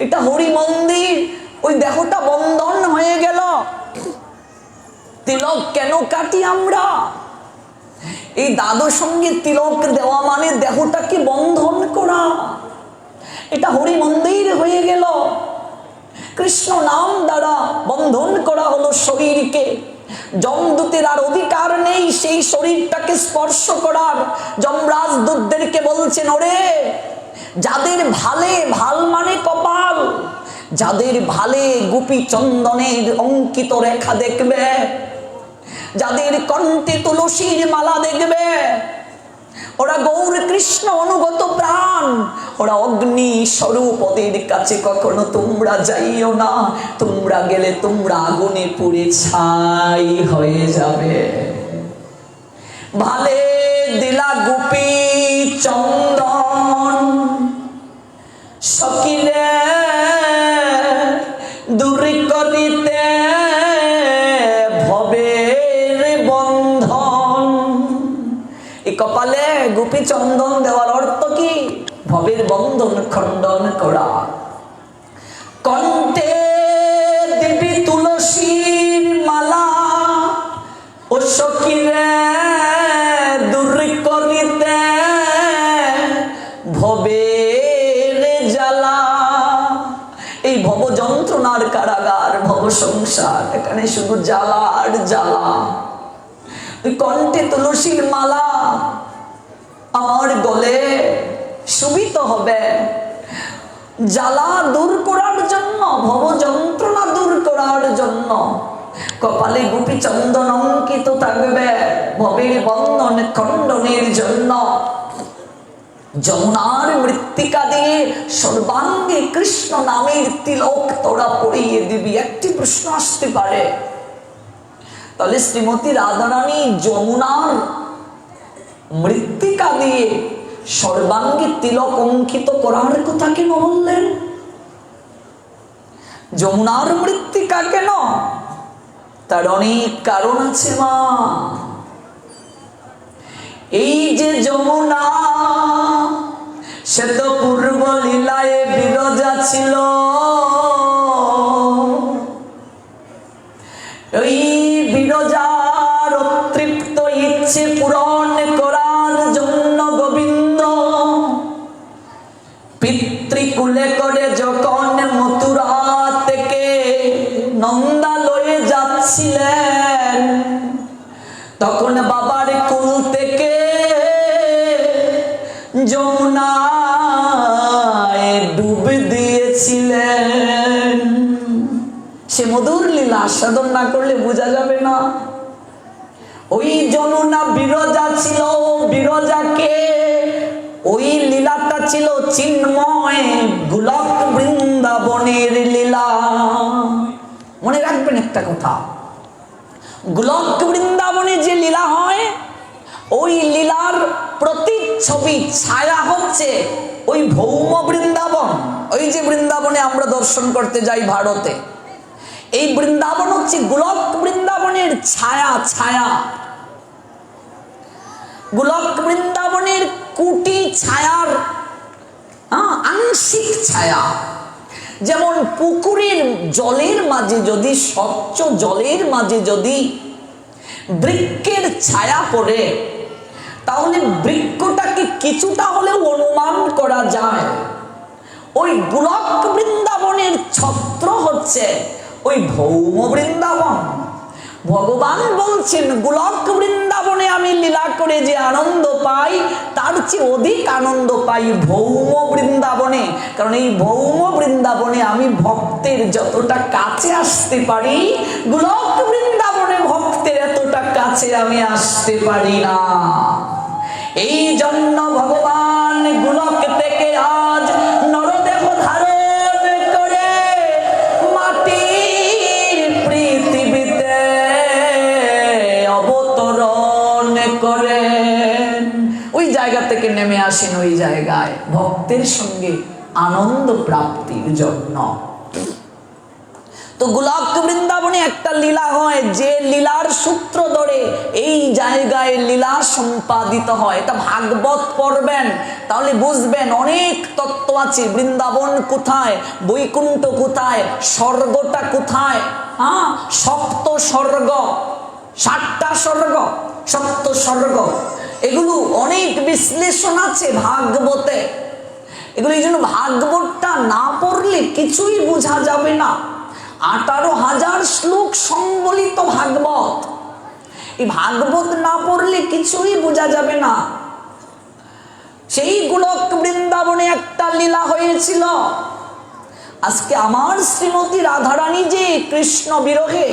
এটা হরি মন্দির। ওই দেহটা বন্ধন হয়ে গেল। তিলক কেন কাটি আমরা? এই দাদুর সঙ্গে তিলক দেওয়া মানে দেহটাকে বন্ধন করা। এটা হরি মন্দির হয়ে গেল। কৃষ্ণ নাম দ্বারা বন্ধন করা হলো শরীরকে। যমদূতের আর অধিকার নেই সেই শরীরটাকে স্পর্শ করার। যমরাজ দূতদেরকে বলছেন, ওরে যাদের ভালে, ভাল মানে কপাল, যাদের ভালে গোপী চন্দনের অঙ্কিত রেখা দেখবে, যাদের কণ্ঠে তুলসীর মালা দেখবে, ওরা গৌর কৃষ্ণ অনুগত প্রাণ, ওরা অগ্নি স্বরূপ। ওদের কাছে কখনো তোমরা যাইও না, তোমরা গেলে তোমরা আগুনে পুড়ে ছাই হয়ে যাবে। ভালে দিলা গোপী চন্দন, সকিলে দূর করিতে ভবের বন্ধন। এই কপালে গোপী চন্দন দেওয়ার অর্থ কি? ভবের বন্ধন খণ্ডন করা। কণ্ঠে দেবী তুলসীর মালা, ও সখীরে দূর করিতে ভবের জ্বালা। এই ভব যন্ত্রণার কারাগার, ভব সংসার, এখানে শুধু জ্বালা আর জ্বালা। কণ্ঠে তুলসীর মালা আমার গলে শোভিত হবে জ্বালা দূর করার জন্য, ভব যন্ত্রণা দূর করার জন্য। কপালে গোপী চন্দন অঙ্কিত থাকবে। ভবের বন্ধন খণ্ডনের জন্য যমুনার মৃত্তিকা দিয়ে সর্বাঙ্গে কৃষ্ণ নামের তিলক তোরা পরিয়ে দিবি। একটি প্রশ্ন আসতে পারে, তাহলে শ্রীমতী রাধারানী যমুনার মৃত্তিকা দিয়ে সর্বাঙ্গে তিলক অঙ্কিত করার কথা কেন বললেন? যমুনার মৃত্তিকা কেন? তার অনেক কারণ আছে মা। এই যে যমুনা, সে তো পূর্ব লীলায় বিরজা ছিল। ওই বিরজার অতৃপ্ত ইচ্ছে পূরণ করার জন্য গোবিন্দ পিতৃকুলে করে যখন মথুরা থেকে নন্দালয়ে যাচ্ছিলেন, তখন বাবার কুল থেকে যমুনায় ডুব দিয়েছিলেন। সে মধুর লীলা আস্বাদন না করলে বোঝা যাবে না। ওই যমুনা বিরজা ছিল, বিরজাকে ওই লীলাটা ছিল চিন্ময় গোলক বৃন্দাবনের লীলা। মনে রাখবেন একটা কথা, গোলক বৃন্দাবনে যে লীলা হয়, ওই লীলার প্রতিচ্ছবি ছায়া হচ্ছে ওই ভৌম বৃন্দাবন। ওই যে বৃন্দাবনে আমরা দর্শন করতে যাই ভারতে, এই বৃন্দাবন হচ্ছে গোলক বৃন্দাবনের ছায়া। ছায়া গোলক বৃন্দাবনের কুটি ছায়ার আংশিক ছায়া। যেমন পুকুরের জলের মাঝে যদি, স্বচ্ছ জলের মাঝে যদি বৃক্ষের ছায়া পড়ে, তাহলে বৃক্ষটাকে কিছুটা হলেও অনুমান করা যায়। ওই গোলক বৃন্দাবনের ছত্র হচ্ছে ওই ভৌম বৃন্দাবন। ভগবান বলছেন, গোলক বৃন্দাবনে আমি লীলা করে যে আনন্দ পাই, তার চেয়ে অধিক আনন্দ পাই ভৌম বৃন্দাবনে। কারণ এই ভৌম বৃন্দাবনে আমি ভক্তের যতটা কাছে আসতে পারি, গোলক বৃন্দাবনে ভক্তের এতটা কাছে আমি আসতে পারি না। এই জন্য ভগবান গোলক থেকে আজ নরদেহ ধারণ করে মাটির পৃথিবীতে অবতরণ করেন। ওই জায়গা থেকে নেমে আসেন ওই জায়গায় ভক্তের সঙ্গে আনন্দ প্রাপ্তির জন্য। তো গোলক বৃন্দাবনে একটা লীলা হয়, যে লীলার সূত্র ধরে এই জায়গায় লীলা সম্পাদিত হয়। এটা ভাগবত পড়বেন, তাহলে বুঝবেন অনেক তত্ত্ব আছে। বৃন্দাবন কোথায়, বৈকুণ্ঠ কোথায়, স্বর্গটা কোথায়, সপ্ত স্বর্গ, 7টা স্বর্গ, সপ্ত স্বর্গ, এগুলো অনেক বিশ্লেষণ আছে ভাগবতে। এগুলো এই জন্য ভাগবতটা না পড়লে কিছুই বোঝা যাবে না। 18,000 শ্লোক সংবলিত ভাগবত, এই ভাগবত না পড়লে কিছুই বোঝা যাবে না। সেই গোলক বৃন্দাবনে একটা লীলা হয়েছিল। আজকে আমার শ্রীমতী রাধারানী যে কৃষ্ণ বিরহে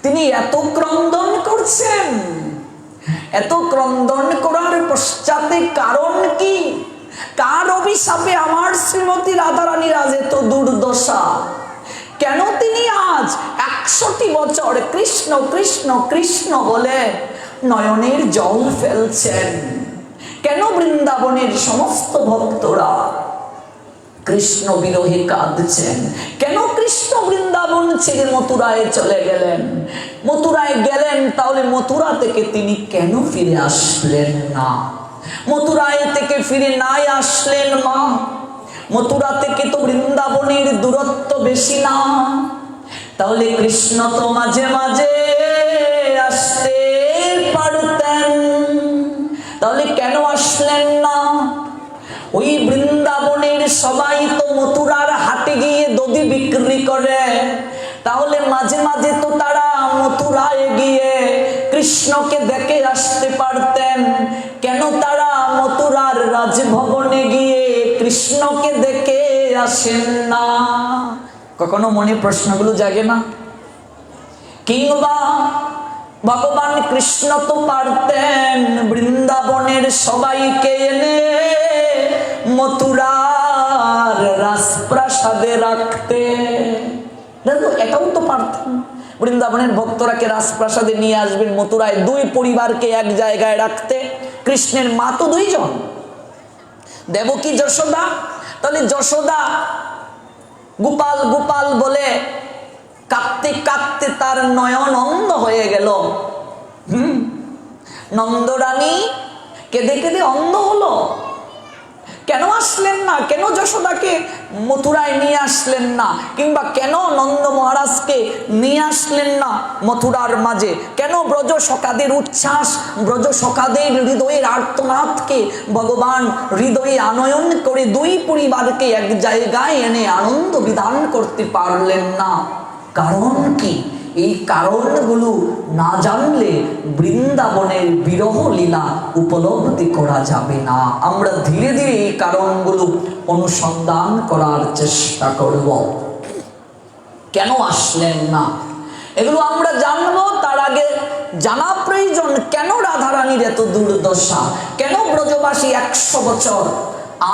তিনি এত ক্রন্দন করছেন, এত ক্রন্দন করার পশ্চাতে কারণ কি? কার অভিশাপে আমার শ্রীমতী রাধারানীর আজ এত দুর্দশা? কেন তিনি আজ 61 বছর কৃষ্ণ কৃষ্ণ কৃষ্ণ বলে নয়নের জল ফেলছেন? কেন বৃন্দাবনের সমস্ত ভক্তরা কৃষ্ণ বিরহে কাঁদছেন? কেন কৃষ্ণ বৃন্দাবন ছেড়ে মথুরায় চলে গেলেন? মথুরায় গেলেন, তাহলে মথুরা থেকে তিনি কেন ফিরে আসলেন না? মথুরায় থেকে ফিরে নাই আসলেন মা? মথুরা থেকে তো বৃন্দাবনের দূরত্ব বেশি না, তাহলে কৃষ্ণ তো মাঝে মাঝে আসতে পারতেন, তাহলে কেন আসলেন না? ওই বৃন্দাবনের সবাই তো মথুরার হাটে গিয়ে দধি বিক্রি করে, তাহলে মাঝে মাঝে তো তারা মথুরায় গিয়ে কৃষ্ণকে দেখে আসতে পারতেন। কেন তারা মথুরার রাজভবনে গিয়ে কৃষ্ণকে দেখে আসেন না? কখনো মনে প্রশ্নগুলো জাগে না? কিংবা ভগবান কৃষ্ণ তো পারতেন বৃন্দাবনের সবাইকে এনে মথুরার রাজপ্রাসাদে রাখতে, এটাও তো পারতেন। বৃন্দাবনের ভক্তরাকে রাজপ্রাসাদে নিয়ে আসবেন, মথুরায় দুই পরিবারকে এক জায়গায় রাখতে। কৃষ্ণের মা তো দুইজন, দেবকী যশোদা। তাহলে যশোদা গোপাল গোপাল বলে কাঁদতে কাঁদতে তার নয়ন অন্ধ হয়ে গেল। নন্দরানী কেঁদে কেঁদে অন্ধ হলো। কেন আসলেন না? কেন যশোদাকে মথুরায় নিয়ে আসলেন না? কিংবা কেন নন্দ মহারাজকে নিয়ে আসলেন না মথুরার মাঝে? কেন ব্রজ সখাদের উচ্ছ্বাস, ব্রজ সখাদের হৃদয়ের আর্তনাদকে ভগবান হৃদয়ে আনয়ন করে দুই পরিবারকে এক জায়গায় এনে আনন্দ বিধান করতে পারলেন না? কারণ কি? এই কারণগুলো না জানলে বৃন্দাবনের বিরহ লীলা উপলব্ধি করা যাবে না। আমরা ধীরে ধীরে এই কারণগুলো অনুসন্ধান করার চেষ্টা করব। কেন আসলেন না এগুলো আমরা জানবো। তার আগে জানা প্রয়োজন কেন রাধারানীর এত দুর্দশা, কেন ব্রজবাসী 100 বছর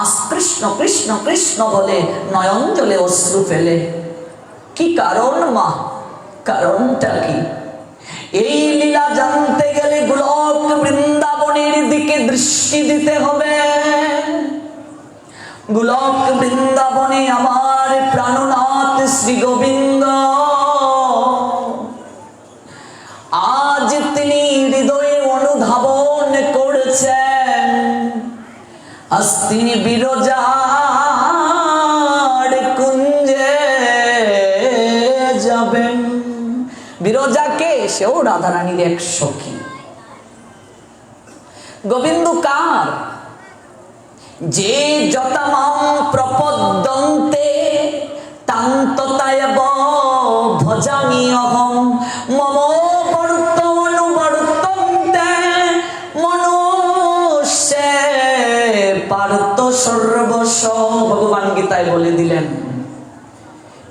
আজ কৃষ্ণ কৃষ্ণ কৃষ্ণ বলে নয়ন জলে অশ্রু ফেলে। কি কারণ মা? কারণটা কি? এই লীলা জানতে গেলে গোলক বৃন্দাবনের দিকে দৃষ্টি দিতে হবে। গোলক বৃন্দাবনে আমার প্রাণনাথ শ্রী গোবিন্দ আজ তিনি হৃদয়ে অনুধাবন করেছেন। আজ তিনি বিরজার কুঞ্জে যাবেন। বিরজাকে সেও রাধারানীর এক সখী। গোবিন্দ কার? যে যতমাম প্রপদ্যন্তে তান্ততায়ব ভজামি অহম মম বর্তমানুবর্তন্তে মনুষ্যে পার্থ সর্বস্ব। ভগবান গীতায় বলে দিলেন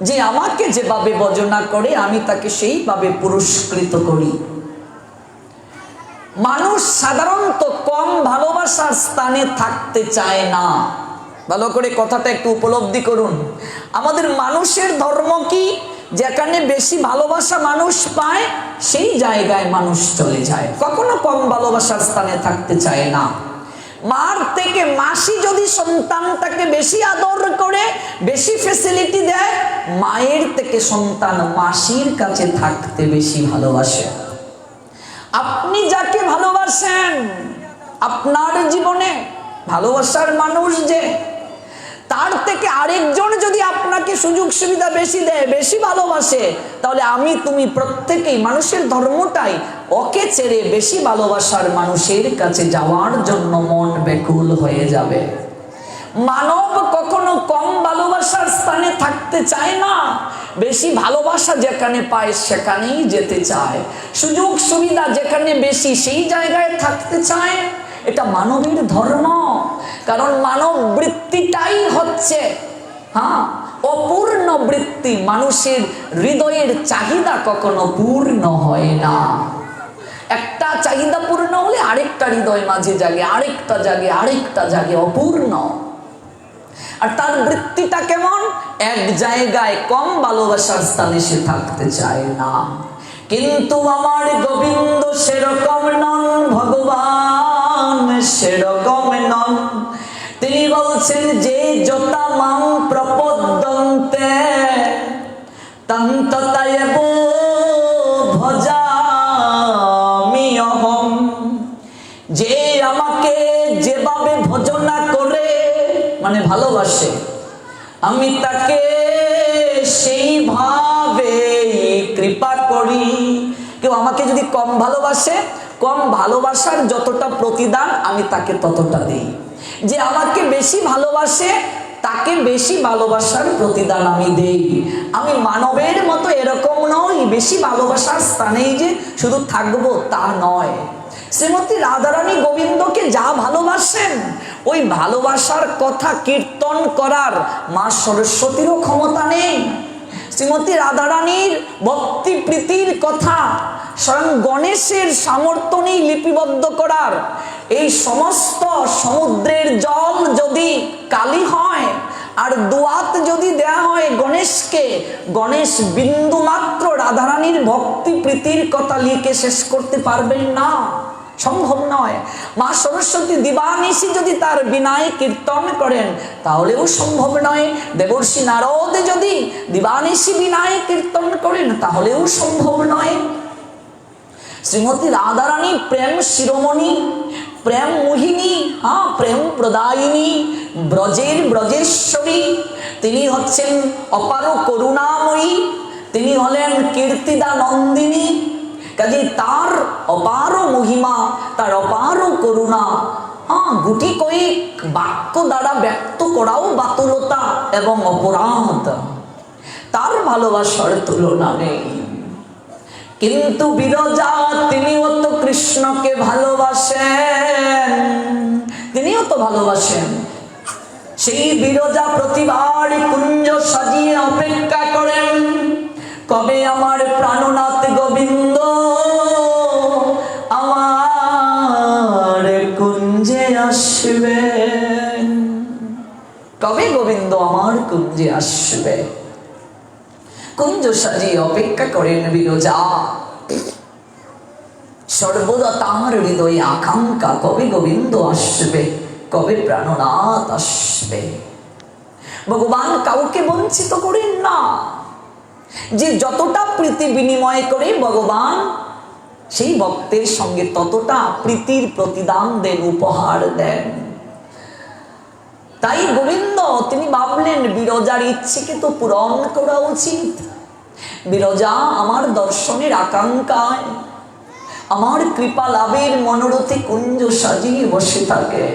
যে আমাকে যেভাবে ভজনা করে আমি তাকে সেইভাবে পুরস্কৃত করি। মানুষ সাধারণত কম ভালোবাসার স্থানে থাকতে চায় না। ভালো করে কথাটা একটু উপলব্ধি করুন। আমাদের মানুষের ধর্ম কি? যেখানে বেশি ভালোবাসা মানুষ পায় সেই জায়গায় মানুষ চলে যায়, কখনো কম ভালোবাসার স্থানে থাকতে চায় না। মার থেকে মাসি যদি সন্তানটাকে বেশি আদর করে, বেশি ফ্যাসিলিটি দেয়, মায়ের থেকে সন্তান মাসির কাছে থাকতে বেশি ভালোবাসে। আপনি যাকে ভালোবাসেন আপনার জীবনে ভালোবাসার মানুষ যে, তার থেকে আরেকজন যদি আপনাকে সুযোগ সুবিধা বেশি দেয়, বেশি ভালোবাসে, তাহলে আমি তুমি প্রত্যেকেই মানুষের ধর্মটাই ওকে ছেড়ে বেশি ভালোবাসার মানুষের কাছে যাওয়ার জন্য মন ব্যাকুল হয়ে যাবে। মানব কখনো কম ভালোবাসার স্থানে থাকতে চায় না। বেশি ভালোবাসা যেখানে পায় সেখানেই যেতে চায়। সুযোগ সুবিধা যেখানে বেশি সেই জায়গায় থাকতে চায়। এটা মানবের ধর্ম। কারণ মানব বৃত্তিটাই হচ্ছে অপূর্ণ বৃত্তি। মানুষের হৃদয়ের চাহিদা কখনো পূর্ণ হয় না। একটা চাহিদা পূর্ণ হলে আরেকটা হৃদয় মাঝে জাগে, আরেকটা জাগে, আরেকটা জাগে, অপূর্ণ। আর তার বৃত্তিটা কেমন? এক জায়গায় কম ভালোবাসার স্থানে সে থাকতে চায় না। কিন্তু আমার গোবিন্দ সেরকম নন, ভগবান সেরকম নন। তিনি বলছেন যে যতামাং প্রপদ্যন্তে তন্ততায়ব ভজামি অহম। যে আমাকে যেভাবে ভজনা করে মানে ভালোবাসে, আমি তাকে সেইভাবে কৃপা করি। কেউ আমাকে যদি কম ভালোবাসে, কম ভালোবাসার যতটা প্রতিদান আমি তাকে ততটা দিই। যে আমাকে বেশি ভালোবাসে তাকে বেশি ভালোবাসার প্রতিদান আমি দেই। আমি মানবের মতো এরকম নই, বেশি ভালোবাসার স্থানেই যে শুধু থাকবো তা নয়। শ্রীমতী রাধারানী গোবিন্দকে যা ভালোবাসেন, ওই ভালোবাসার কথা কীর্তন করার মা সরস্বতীরও ক্ষমতা নেই। শ্রীমতী রাধারানীর ভক্তি প্রীতির কথা স্বয়ং গণেশের সামর্থ্য নেই লিপিবদ্ধ করার। এই সমস্ত সমুদ্রের জল যদি কালি হয় আর দুয়াত যদি দেয়া হয় গণেশকে, গণেশ বিন্দু মাত্র রাধারানীর ভক্তি প্রীতির কথা লিখে শেষ করতে পারবেন না, সম্ভব নয়। মা সরস্বতী দিবানিশি যদি তার বিনায় কীর্তন করেন তাহলেও সম্ভব নয়। দেবর্ষি নারদ যদি দিবানিশি বিনায় কীর্তন করেন তাহলেও সম্ভব নয়। শ্রীমতী রাধারানী প্রেম শিরোমণি, প্রেম মোহিনী, প্রেম প্রদায়িনী, ব্রজের ব্রজেশ্বরী। তিনি হচ্ছেন অপার করুণাময়ী, তিনি হলেন কীর্তিদা নন্দিনী। কাজে তার অপার মহিমা, তার অপার করুণা গুটি কয়েক বাক্য দ্বারা ব্যক্ত করাও বাতুলতা এবং অপরাধ। তার ভালোবাসার তুলনা নেই। কিন্তু বিরজা তিনিও তো কৃষ্ণকে ভালোবাসেন, তিনিও তো ভালোবাসেন। সেই বিরজা প্রতিবার কুঞ্জ সাজিয়ে অপেক্ষা করেন, কবে আমার প্রাণনাথ গোবিন্দ আমার কুঞ্জে আসবেন, কবে গোবিন্দ আমার কুঞ্জে আসবে। কুঞ্জ সাজিয়ে অপেক্ষা করেন বিরজা। সর্বদা তাহার হৃদয়ে আকাঙ্ক্ষা, কবে গোবিন্দ আসবে, কবে প্রাণনাথ আসবে। ভগবান কাউকে বঞ্চিত করেন না। যে যতটা প্রীতি বিনিময় করে ভগবান সেই ভক্তের সঙ্গে ততটা প্রীতির প্রতিদান দেন, উপহার দেন। তাই গোবিন্দ তিনি ভাবলেন বিরজার ইচ্ছেকে তো পূরণ করা উচিত। বিরজা আমার দর্শনের আকাঙ্ক্ষায়, আমার কৃপা লাভের মনোরথে কুঞ্জ সাজিয়ে বসে থাকে,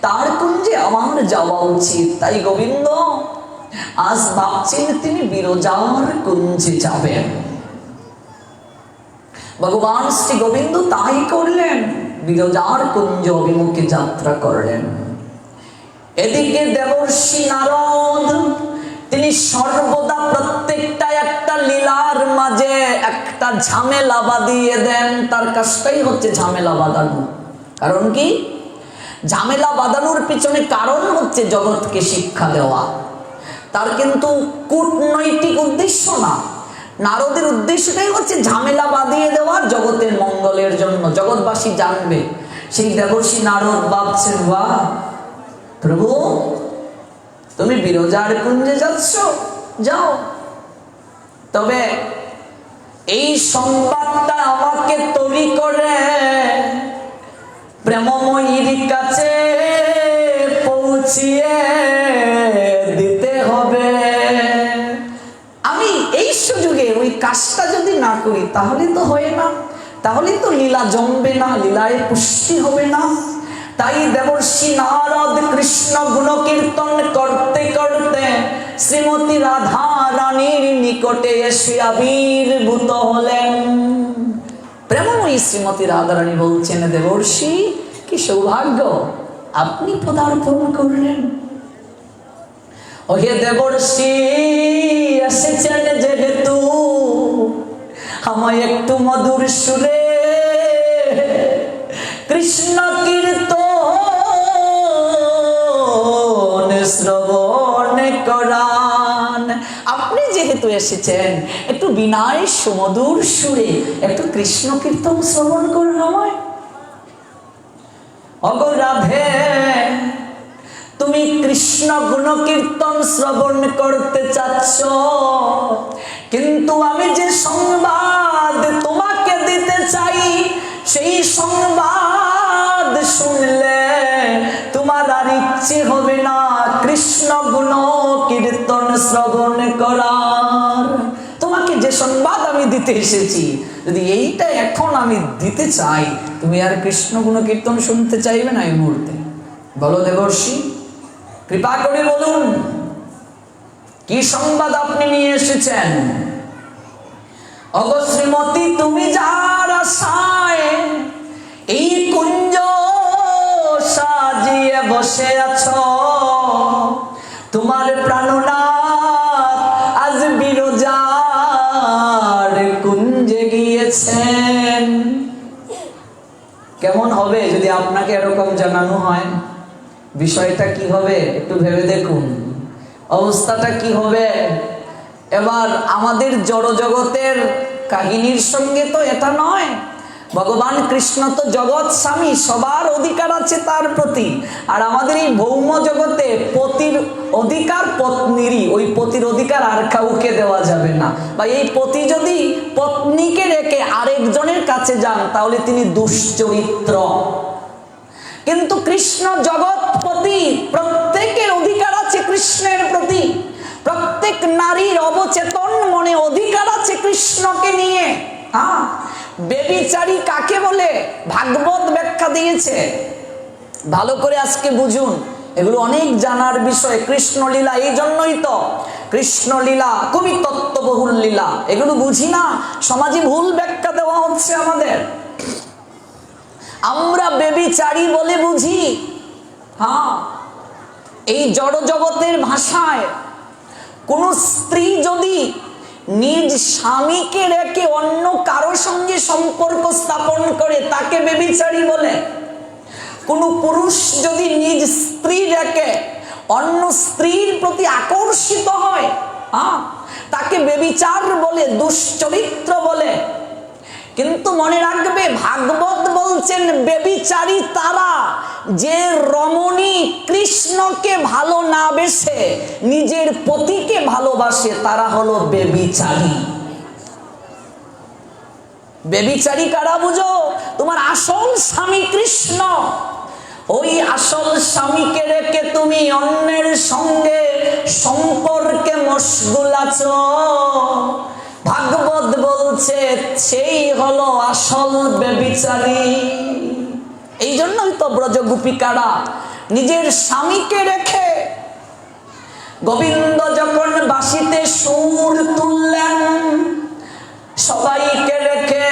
তার কুঞ্জে আমার যাওয়া উচিত। তাই গোবিন্দ আজ ভাবছেন তিনি বিরজার কুঞ্জে যাবেন। ভগবান শ্রী গোবিন্দ তাই করলেন, বিরজার কুঞ্জ অভিমুখে যাত্রা করলেন। এদিকে দেবর্ষি নারদ তিনি সর্বদা প্রত্যেকটা একটা লীলার মাঝে একটা ঝামেলা বাঁধিয়ে দেন। তার কাজটাই হচ্ছে ঝামেলা বাঁধানো। কারণ কি? ঝামেলা বাঁধানোর পিছনে কারণ হচ্ছে জগৎকে শিক্ষা দেওয়া। তার কিন্তু কূটনৈতিক উদ্দেশ্য না। নারদের উদ্দেশ্যটাই হচ্ছে ঝামেলা বাঁধিয়ে দেওয়া জগতের মঙ্গলের জন্য, জগৎবাসী জানবে। সেই দেবর্ষি নারদ ভাবছেন, বাহ প্রভু তুমি বিরজার কুঞ্জে যাচ্ছ, যাও, তবে এই সংবাদটা আমাকে তৈরি করে প্রেমময়ীর কাছে পৌঁছিয়ে দিতে হবে। আমি এই সুযোগে ওই কাজটা যদি না করি তাহলে তো হয় না, তাহলে তো লীলা জমবে না, লীলায় পুষ্টি হবে না। তাই দেবর্ষি নারদ কৃষ্ণ গুণকীর্তন করতে করতে শ্রীমতী রাধা রানীর নিকটে এসে আবির্ভূত হলেন। প্রেমময়ী শ্রীমতী রাধা রানী বলছেন, দেবর্ষি কি সৌভাগ্য আপনি পদার্পণ করলেন। ওহে দেবর্ষি এসেছেন যেহেতু আমায় একটু মধুর সুরে কৃষ্ণ কীর্তন শ্রবণ করান। আপনি যেহেতু এসেছেন একটু বিনয় সুমধুর সুরে একটু কৃষ্ণ কীর্তন শ্রবণ করুন আমায়। অগো রাধে তুমি কৃষ্ণ গুণ কীর্তন শ্রবণ করতে চাচ্ছ, কিন্তু আমি যে সংবাদ তোমাকে দিতে চাই সেই সংবাদ শুনলে তোমার আর ইচ্ছে হবে না কৃষ্ণ গুণ কীর্তন শ্রবণ করার। তোমাকে যে সংবাদ আমি দিতে এসেছি যদি এইটা এখন আমি দিতে চাই, তুমি আর কৃষ্ণ গুণ কীর্তন শুনতে চাইবে না এই মুহূর্তে। বলো দেবর্ষি, কৃপা করে বলুন কি সংবাদ আপনি নিয়ে এসেছেন। অগো শ্রীমতী তুমি যার আশায় এই কুঞ্জ সাজিয়ে বসে আছো, তোমার প্রাণনাথ আজ বিরোধী কেমন হবে যদি আপনাকে এরকম জানানো হয়? বিষয়টা কি হবে একটু ভেবে দেখুন, অবস্থাটা কি হবে। এবার আমাদের জড় জগতের কাহিনীর সঙ্গে তো এটা নয়। ভগবান কৃষ্ণ তো জগৎ স্বামী, সবার অধিকার আছে তার প্রতি। আর আমাদের এই ভৌম জগতে পতির অধিকার পত্নীরই, ওই পতির অধিকার আর কাউকে দেওয়া যাবে না। বা এই পতি যদি পত্নীকে রেখে আরেকজনের কাছে যান তাহলে তিনি দুশ্চরিত্র। কিন্তু কৃষ্ণ জগৎপতি, প্রত্যেকের অধিকার আছে কৃষ্ণের প্রতি। প্রত্যেক নারীর অবচেতন মনে অধিকার আছে কৃষ্ণকে নিয়ে। হ্যাঁ, বেবিচারী কাকে বলে ভাগবত ব্যাখ্যা দিয়েছে, ভালো করে আজকে বুঝুন। এগুলো অনেক জানার বিষয়। কৃষ্ণলীলা, এই জন্যই তো কৃষ্ণলীলা খুবই তত্ত্ববহুল লীলা। এগুলো বুঝি না, সমাজে ভুল ব্যাখ্যা দেওয়া হচ্ছে আমাদের। আমরা বেবিচারী বলে বুঝি। হ্যাঁ, এই জড় জগতের ভাষায় কোন স্ত্রী যদি নিজ স্বামীকে রেখে অন্য কারো সঙ্গে সম্পর্ক স্থাপন করে তাকে বেবিচারী বলে। কোন পুরুষ যদি নিজ স্ত্রী রেখে অন্য স্ত্রীর প্রতি আকর্ষিত হয়, তাকে বেবিচার বলে, দুশ্চরিত্র বলে। কিন্তু মনে রাখবে, ভাগবত বলছেন বেবিচারী তারা যে রমণী কৃষ্ণকে ভালো না বেসে নিজের পতিকে ভালোবাসে, তারা হলো বেবিচারী। বেবিচারী কারা বুঝো? তোমার আসল স্বামী কৃষ্ণ, ওই আসল স্বামীকে রেখে তুমি অন্যের সঙ্গে সম্পর্কে মশগুল আছো। ভাগবত বলছে সেই হলো আসল বেবিচারী। এই জন্যই তো ব্রজ গোপিকারা নিজের স্বামীকে রেখে, গোবিন্দ যখন বাঁশিতে সুর তুললেন সবাইকে রেখে,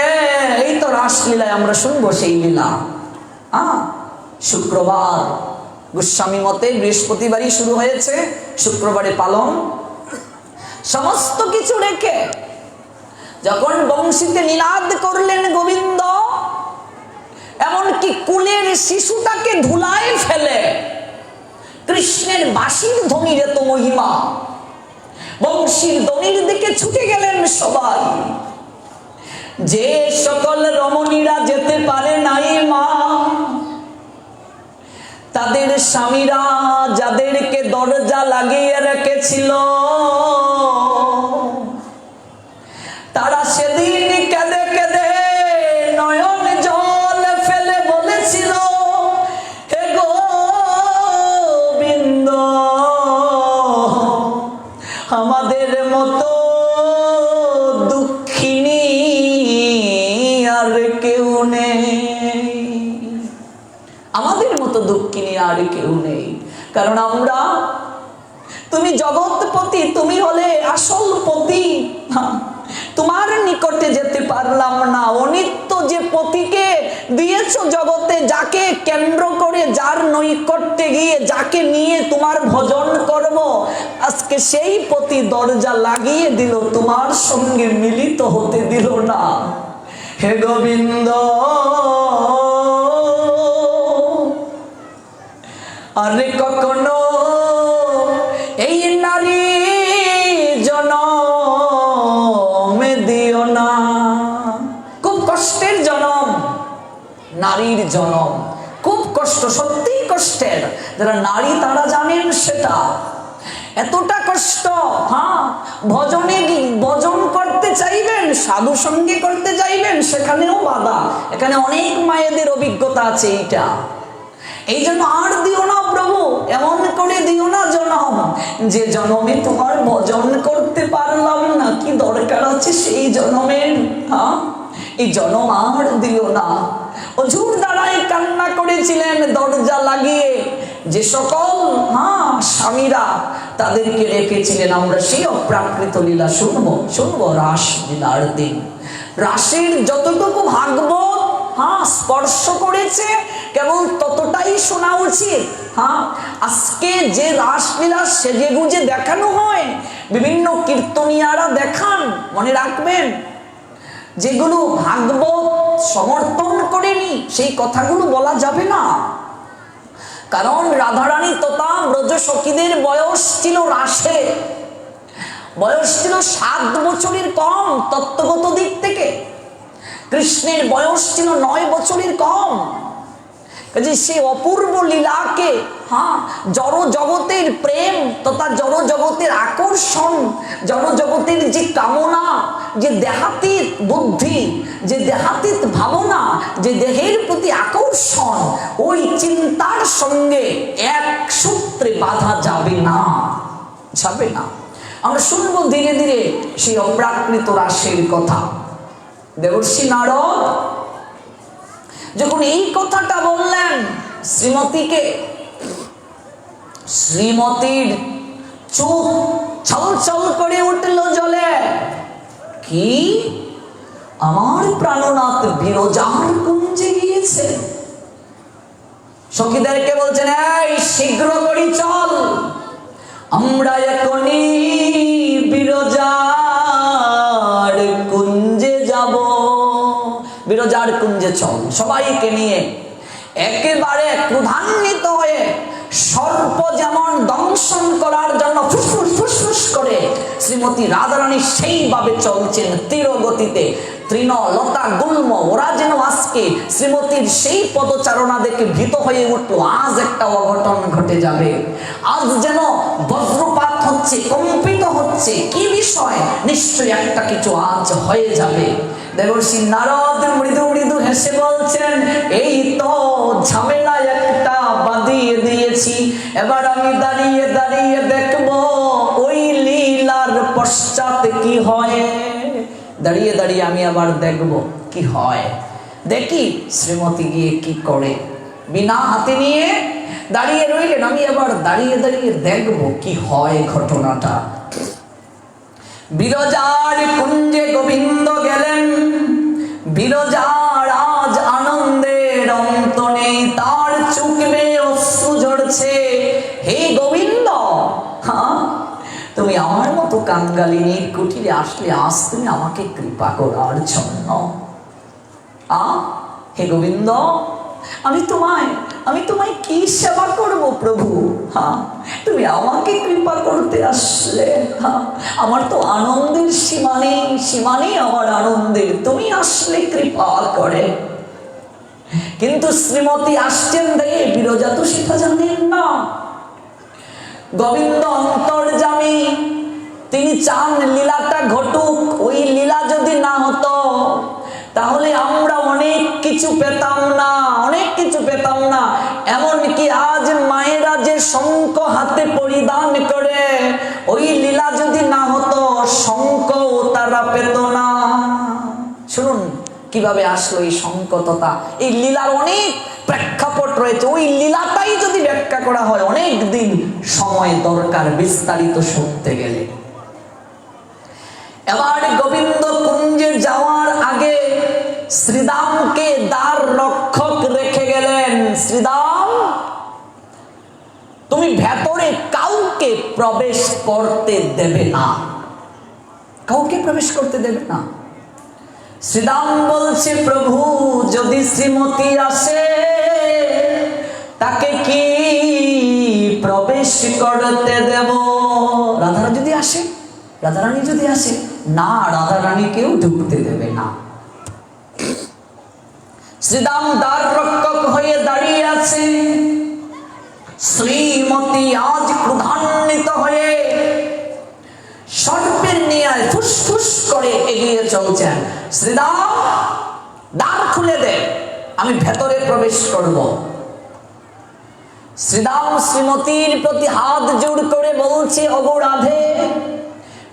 এই তো রাসলীলায় আমরা শুনবো সেই লীলা। শুক্রবার গোস্বামী মতে বৃহস্পতিবারই শুরু হয়েছে, শুক্রবারে পালন। সমস্ত কিছু রেখে যখন বংশীতে নীলাদ করলেন গোবিন্দ, এমনকি কুলের শিশুটাকে ধুলায় ফেলে কৃষ্ণের বাঁশির ধ্বনির এত মহিমা, বংশীর ধ্বনির দিকে ছুটে গেলেন সবাই। যে সকল রমণীরা যেতে পারে নাই মা, তাদের স্বামীরা যাদেরকে দরজা লাগিয়ে রেখেছিল, তারা সেদিন কেঁদে কেঁদে নয়ন জল ফেলে বলেছিল, হে গোবিন্দ, আমাদের মতো দুঃখিনী আর কেউ নেই, আমাদের মতো দুঃখিনী আর কেউ নেই। কারণ আমরা, তুমি জগৎপতি, তুমি হলে আসল পতি, তোমার নিকটে যেতে পারলাম না। অনিত্য যে পতিকে দিয়েছো জগতে, যাকে কেন্দ্র করে, যার নৈকট্যে গিয়ে, যাকে নিয়ে তোমার ভজন করব, আজকে সেই পতি দরজা লাগিয়ে দিল, তোমার সঙ্গে মিলিত হতে দিল না। হে গোবিন্দ, আরে কখনো এই নারী জনম দিও না। খুব কষ্টের জনম, নারীর জনম খুব কষ্ট, সত্যিই কষ্টের। যারা নারী তারা জানেন সেটা, এতটা কষ্ট। ভজনে ভজন করতে চাইবেন, সাধু সঙ্গে করতে চাইবেন, সেখানেও বাধা। এখানে অনেক মায়েদের অভিজ্ঞতা আছে এইটা। এই জন্য আর দিও না প্রভু, এমন করে দিও না জনম যে জনমে তোমার ভজন করতে পারলাম না। কি দরকার আছে সেই জনমের? এই জনম আর দিও না। অঝুর দ্বারাই কান্না করেছিলেন দরজা লাগিয়ে যে সকল স্বামীরা তাদেরকে রেখেছিলেন। আমরা সেই অপ্রাকৃত লীলা শুনবো রাস লীলার দিন। রাসের যতটুকু ভাগবত স্পর্শ করেছে কেবল ততটাই শোনা উচিত। আজকে যে রাসলীলা সেজে গুজে দেখানো হয়, বিভিন্ন কীর্তনিয়ারা দেখান, মনে রাখবেন যেগুলো ভাগবত সমর্থন করেনি সেই কথাগুলো বলা যাবে না। কারণ রাধারানী তথা ব্রজ সখীদের বয়স ছিল রাসে, বয়স ছিল 7 বছরের কম তত্ত্বগত দিক থেকে। কৃষ্ণের বয়স ছিল 9 বছরের কম। সে অপূর্ব লীলাকে জড় জগতের প্রেম তথা জড় জগতের আকর্ষণ, জড় জগতের যে কামনা, যে দেহাতীত বুদ্ধি, যে দেহাতীত ভাবনা, যে দেহের প্রতি আকর্ষণ, ওই চিন্তার সঙ্গে এক সূত্রে বাঁধা যাবে না, যাবে না। আমরা শুনবো ধীরে ধীরে সেই অপ্রাকৃত রাসের কথা। দেবর্ষি নারদ যখন এই কথাটা বললেন শ্রীমতীকে, শ্রীমতীর চোখ ছলছল করে উঠল জলে। কি, আমার প্রাণনাথ বিরজার কুঞ্জে গিয়েছে। সখীদেরকে বলছেন, এই শীঘ্র করি চল, আমরা এখনই বিরজার কুঞ্জে যাব। বিরজার কুঞ্জে চল। সবাইকে নিয়ে একেবারে ক্রোধান্বিত হয়ে সর্প যেমন দংশন করার জন্য ফুসফুস ফুসফুস করে শ্রীমতী রাধারানী সেইভাবে চলছেন তীর গতিতে। তৃণ লতা গুল্ম ওরা যেন আজকে শ্রীমতীর সেই পদচারণা দেখে ভীত হয়ে উঠলো, আজ একটা অঘটন ঘটে যাবে, আজ যেন বজ্রপাত হচ্ছে, কম্পিত হচ্ছে, কি বিষয়, নিশ্চয়ই একটা কিছু আজ হয়ে যাবে। দেবর্ষি নারদ মৃদু মৃদু হেসে বলছেন, এই তো ঝামেলা একটা বাঁধিয়ে দিয়েছি, এবার আমি দাঁড়িয়ে দাঁড়িয়ে দেখবো ওই লীলার পশ্চাৎ কি হয়। দাঁড়িয়ে দাঁড়িয়ে আমি আবার দেখবো কি হয়। দেখি শ্রীমতী গিয়ে কি করে। বিনা হাতে নিয়ে দাঁড়িয়ে রইলেন, আমি আবার দাঁড়িয়ে দাঁড়িয়ে দেখবো কি হয় ঘটনাটা। বিরজার কুঞ্জে গোবিন্দ গেলেন। বিরজার আজ আনন্দের অন্ত নেই, তার চোখ বেয়ে অশ্রু ঝরছে। হে গোবিন্দ, তুমি আমার মতো কাঙ্গালিনীর কুটিরে আসলে আজ তুমি আমাকে কৃপা করার জন্য। হে গোবিন্দ, আমি তোমায় কি সেবা করব প্রভু? তুমি আমাকে কৃপা করতে আসলে। আমার তো আনন্দের সীমা নেই, সীমা নেই আমার আনন্দের, তুমি আসলে কৃপা করে। কিন্তু শ্রীমতী আসছেন দেখে বিরজা তো সেটা জানেন না। গোবিন্দ অন্তর্যামী, তিনি চান লীলাটা ঘটুক। ওই লীলা যদি না হতো তাহলে আমরা অনেক কিছু পেতাম না, অনেক কিছু পেতাম না। এমনকি আজ মায়েরা যে শঙ্খ হাতে পরিধান করে, ওই লীলা যদি না হতো শঙ্খও তারা পেত না। শুনুন কিভাবে আসলো এই শঙ্কততা। এই লীলার অনেক প্রেক্ষাপট রয়েছে, ওই লীলাটাই যদি ব্যাখ্যা করা হয় অনেক দিন সময় দরকার বিস্তারিত শুনতে গেলে। এবার গোবিন্দ কুঞ্জে যাওয়ার আগে শ্রীদামকে দ্বার রক্ষক রেখে গেলেন। শ্রীদাম, তুমি ভেতরে কাউকে প্রবেশ করতে দেবে না, কাউকে প্রবেশ করতে দেবে না। শ্রীদাম বলছে, প্রভু যদি শ্রীমতী আসে তাকে কি প্রবেশ করতে দেব? রাধারা যদি আসে, রাধারানী যদি আসে, না, রাধারানী কেউ ঢুকতে দেবে না। শ্রীদাম দ্বার রক্ষক হয়ে দাঁড়িয়ে আছে। শ্রীমতী আজ ক্রোধান্বিত হয়ে সর্পের নিয়ে ফুসফুস করে এগিয়ে চলছেন। শ্রীদাম, দ্বার খুলে দে, আমি ভেতরে প্রবেশ করব। শ্রীদাম শ্রীমতীর প্রতি হাত জোড় করে বলছে, ওগো রাধে,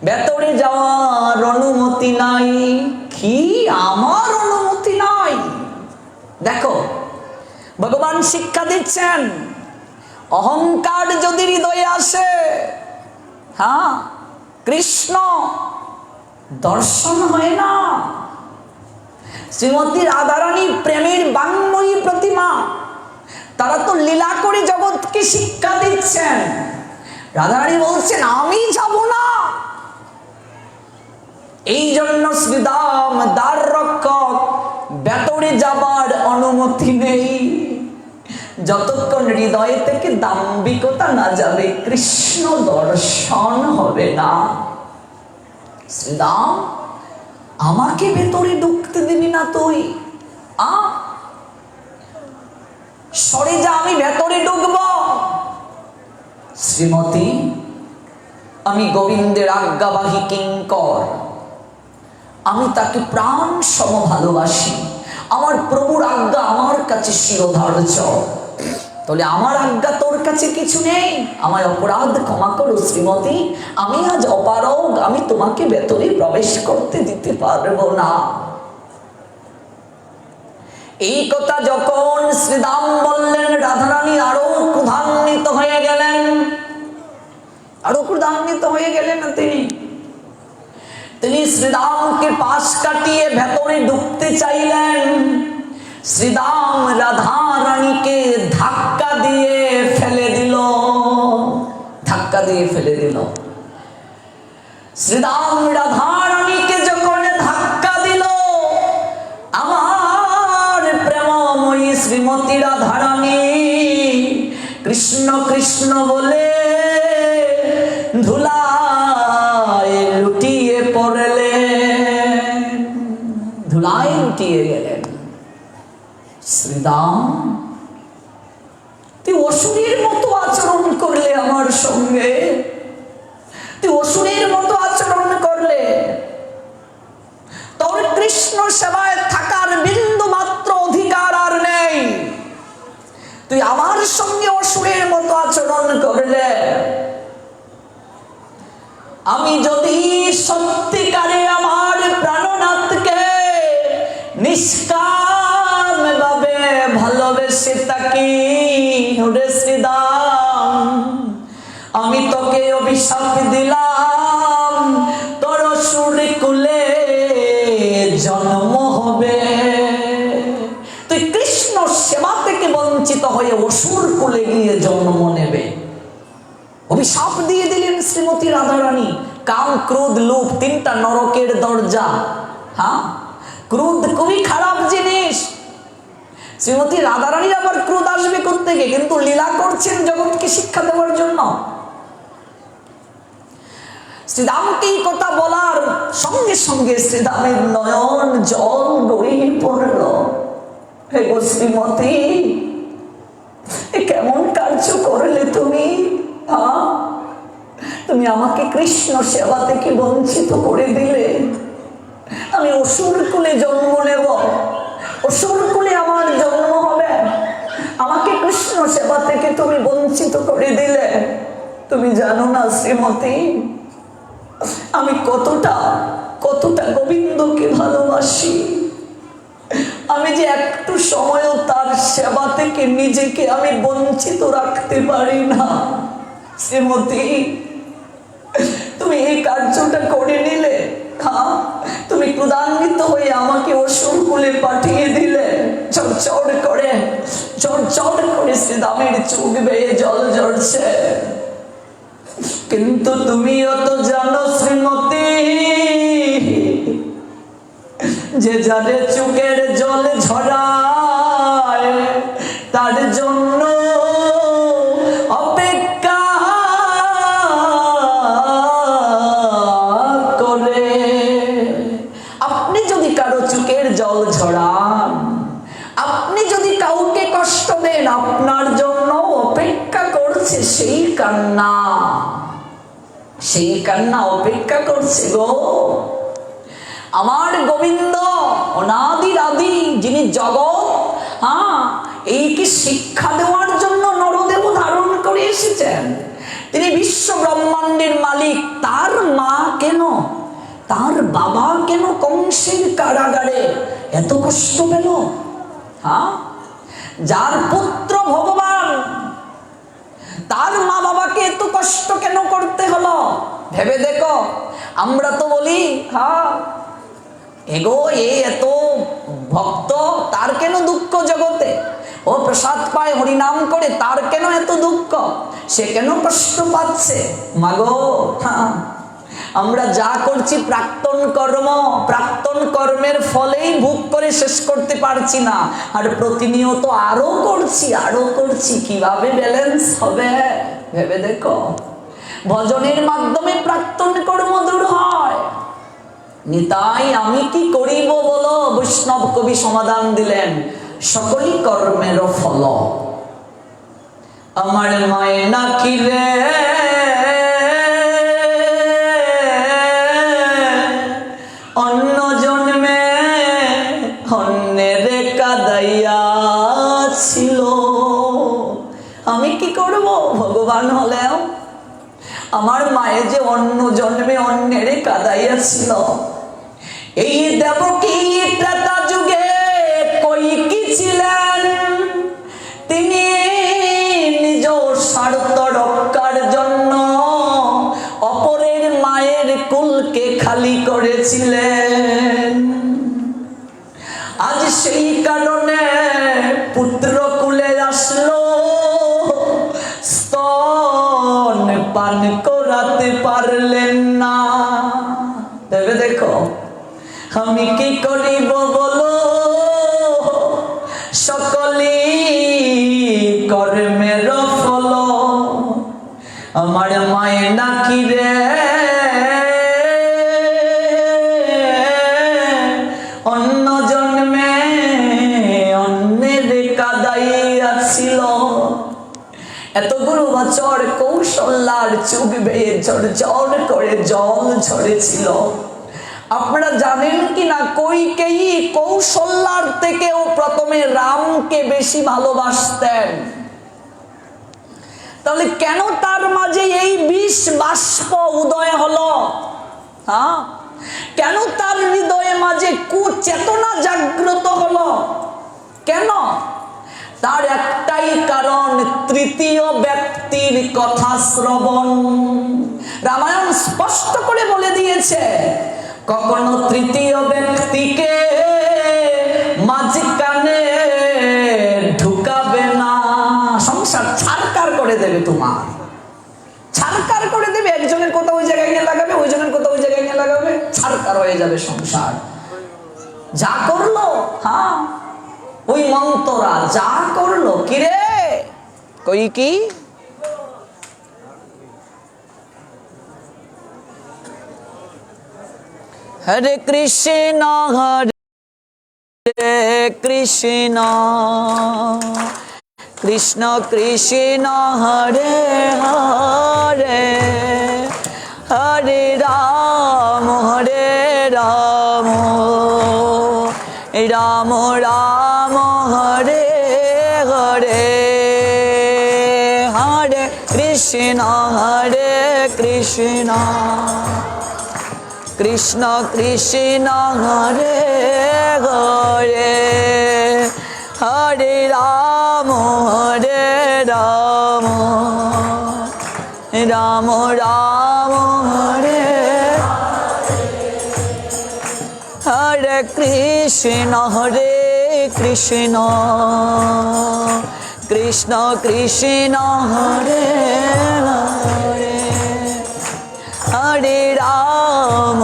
ভেতরে যাওয়ার অনুমতি নাই। কি, আমার অনুমতি নাই? দেখো ভগবান শিক্ষা দিচ্ছেন, অহংকার যদি হৃদয়ে আসে, কৃষ্ণ দর্শন হয় না। শ্রীমতী রাধারানী প্রেমের বাঙ্ময়ী প্রতিমা, তারা তো লীলা করে জগৎকে শিক্ষা দিচ্ছেন। রাধারানী বলছেন, আমি যাব না। এই জন্য শ্রীদাম দ্বার রক্ষক, ভেতরে যাবার অনুমতি নেই যতক্ষণ হৃদয় থেকে দাম্ভিকতা না যাবে, কৃষ্ণ দর্শন হবে না। শ্রীদাম, আমাকে ভেতরে ঢুকতে দিবি না তুই? সরে যা, আমি ভেতরে ঢুকব। শ্রীমতী, আমি গোবিন্দের আজ্ঞাবাহী কিঙ্কর, আমি তাকে প্রাণ সম ভালোবাসি, আমার প্রভুর আজ্ঞা আমার কাছে শিরোধার্য। তাহলে আমার আজ্ঞা তোর কাছে কিছু নেই? আমার অপরাধ ক্ষমা করো শ্রীমতী, আমি আজ অপারগ, আমি তোমাকে ভেতরে প্রবেশ করতে দিতে পারবো না। এই কথা যখন শ্রীদাম বললেন, রাধারানী আরো ক্রোধান্বিত হয়ে গেলেন, আরো ক্রোধান্বিত হয়ে গেলেন। তিনি শ্রীদামকে পাশ কাটিয়ে ভেতরে ঢুকতে চাইলেন। শ্রীদাম রাধা রানীকে ধাক্কা দিয়ে ফেলে দিল, ধাক্কা দিয়ে ফেলে দিল। শ্রীদাম রাধা রানীকে যখন ধাক্কা দিল, আমার প্রেমময়ী শ্রীমতী রাধা রানী কৃষ্ণ কৃষ্ণ বলে ধুলায় লুটিয়ে পড়লেন, ধুলায় লুটিয়ে গেলেন। শ্রীদাম, তুই অসুরের মতো আচরণ করলে আমার সঙ্গে, তুই অসুরের মতো আচরণ করলে। তোর কৃষ্ণ সেবায় থাকার বিন্দু মাত্র অধিকার আর নেই, তুই আমার সঙ্গে অসুরের মতো আচরণ করলে। আমি যদি সত্যিকারে আমার প্রাণনাথকে নিষ্কাম ভাবে ভালোবেসে থাকি, ওরে শ্রীদাম, আমি তোকে অভিশাপ দিলাম, তোর অসুর কুলে জন্ম হবে। তুই কৃষ্ণ সেবা থেকে বঞ্চিত হয়ে অসুর কুলে গিয়ে জন্ম নেবে। অভিশাপ দিয়ে দিলেন শ্রীমতী রাধারানী। কাম, ক্রোধ, লোভ, তিনটা নরকের দরজা। ক্রোধ খুবই খারাপ জিনিস। শ্রীমতী রাধারানীর আবার ক্রোধ আসবে কোত্থেকে? কিন্তু লীলা করছেন জগৎকে শিক্ষা দেওয়ার জন্য। শ্রীদামকে এই কথা বলার সঙ্গে সঙ্গে শ্রীদামের নয়ন জল গড়িয়ে পড়ল। হে গো শ্রীমতী, কেমন কার্য করলে তুমি? তুমি আমাকে কৃষ্ণ সেবা থেকে বঞ্চিত করে দিলে। আমি অসুর কুলে জন্ম নেব, অসুর কুলে আমার জন্ম হবে, আমাকে কৃষ্ণ সেবা থেকে তুমি বঞ্চিত করে দিলে। তুমি জানো না শ্রীমতী, আমি কতটা কতটা গোবিন্দকে ভালোবাসি। আমি যে একটু সময়ও তার সেবা থেকে নিজেকে আমি বঞ্চিত রাখতে পারি না। শ্রীমতী, তুমি এই কার্যটা করে নিলে। তুমি ক্রোধান্বিত হয়ে আমাকে অসুর কুলে পাঠিয়ে দিলে। চড় করে শ্রীদামের চোখ বেয়ে জল ঝরছে। কিন্তু তুমিও তো জানো শ্রীমতী, যে যারে চোখের জল ঝরায় তার জন্য অপেক্ষা করে। আপনি যদি কারো চোখের জল ঝরান, আপনি যদি কাউকে কষ্ট দেন, আপনার জন্য অপেক্ষা করছে সেই কান্না, সেই কান্না অপেক্ষা করছে গো। আমার গোবিন্দ অনাদির আদি, যিনি জগৎ এইকে শিক্ষা দেওয়ার জন্য নরদেব ধারণ করে এসেছেন। তিনি বিশ্ব ব্রহ্মাণ্ডের মালিক। তার মা কেন, তার বাবা কেন কংসের কারাগারে এত কষ্ট পেল? যার পুত্র ভগবান, তার মা বাবাকে এত কষ্ট কেন করতে হলো? ভেবে দেখো। আমরা তো বলি এগো এ এত ভক্ত, তার কেন দুঃখ জগতে? ও প্রসাদ পায়, হরিনাম করে, তার কেন এত দুঃখ? সে কেন কষ্ট পাচ্ছে? মাগো, আমরা যা করছি প্রাক্তন কর্ম, প্রাক্তন কর্মের ফলেই ভোগ করে শেষ করতে পারছি না, আর প্রতিনিয়ত আরো করছি। কিভাবে ব্যালেন্স হবে ভেবে দেখো। ভজনের মাধ্যমে প্রাক্তন কর্ম দূর হয়। নিতাই আমি কি করিব বলো, বৈষ্ণব কবি সমাধান দিলেন, সকলই কর্মের ফল। আমার মায়ে নাকি রে অন্য জন্মে অন্যের কাদাইয়া ছিল। আমি কি করব ভগবান হলেও আমার মায়ে যে অন্য জন্মে অন্যের কাদাইয়া ছিল। এই দেবকী ত্রেতা যুগে কইকি ছিলেন, তিনি নিজ স্বার্থ রক্ষার জন্য অপরের মায়ের কুলকে খালি করেছিলেন। আজ সেই কারণে পুত্র কুলে আসলো, স্তন পান করাতে পারলেন না। ভেবে দেখো, আমি কি করিব বলো, সকলেই কর্মের ফল। আমার মায়ে নাকি রে অন্য জন্মে অন্যের কাদাইয়া ছিল। এতগুলো বছর কৌশল্যার চোখ বেয়ে ঝরঝর করে জল ঝরেছিল। আপনারা জানেন কিনা কইকেয়ী কৌশল্যার থেকেও প্রথমে রামকে বেশি ভালোবাসতেন। তাহলে কেন তার মাঝে এই বিষ বাষ্প উদয় হলো? হ্যাঁ, কেন তার হৃদয়ে মাঝে কুচেতনা জাগ্রত হলো? কেন? তার একটাই কারণ, তৃতীয় ব্যক্তির কথা শ্রবণ। রামায়ণ স্পষ্ট করে বলে দিয়েছে, কখনো তৃতীয় ব্যক্তিকে মাঝখানে ঢুকাবে না। সংসার ছাড়কার করে দেবে, তোমার ছাড়কার করে দেবে। একজনের কথা ওই জায়গায় নিয়ে লাগাবে, ওইজনের কথা ওই জায়গায় নিয়ে লাগাবে, ছাড়কার হয়ে যাবে সংসার। যা করলো, হ্যাঁ ওই মন্তরা যা করলো, কিরে কই কি হরে কৃষ্ণ হরে কৃষ্ণ কৃষ্ণ কৃষ্ণ হরে হরে, হরে রাম রাম রাম হরে হরে, হরে কৃষ্ণ কৃষ্ণ কৃষ্ণ হরে হরে, হরে রাম রাম রাম হরে, হরে কৃষ্ণ কৃষ্ণ কৃষ্ণ হরে হরে, হরে রাম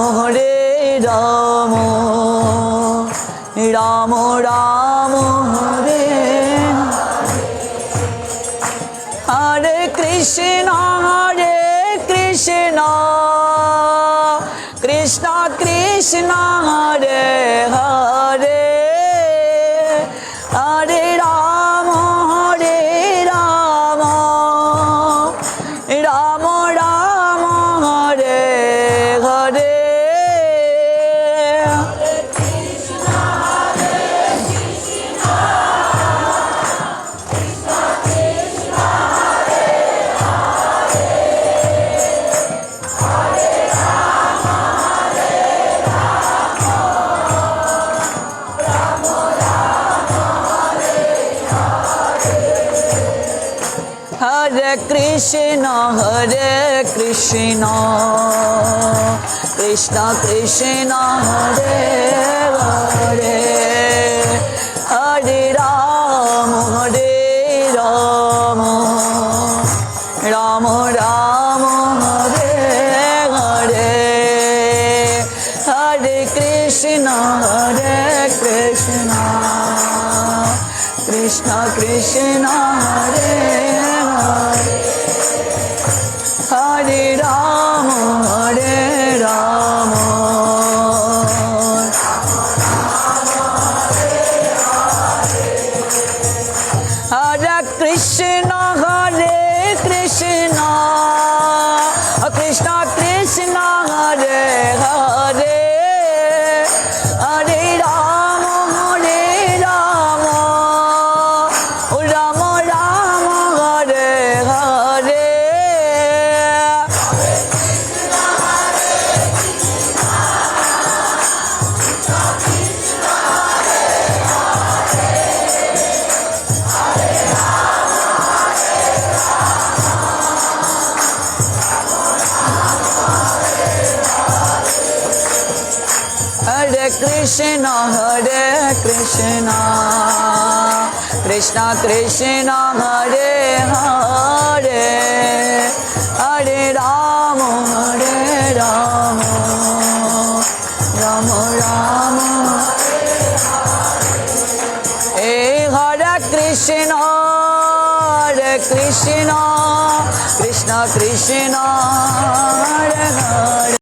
রাম রাম হরে, হরে কৃষ্ণ কৃষ্ণ কৃষ্ণ হরে হরে, হরে রাম রাম রাম হরে হরে, হরে কৃষ্ণ কৃষ্ণ কৃষ্ণ হরে হরে, হরে Ram Ram Ram Hare Hare, Krishna Krishna Hare Hare Hare Rama Hare Rama Hare Krishna Hare Krishna Krishna Krishna Hare Hare Hare Rama Hare Rama Rama Rama Hare Hare Hare Krishna Krishna Krishna Hare Hare Hare Rama Hare Rama Rama Rama Hare Krishna Krishna Krishna Hare Hare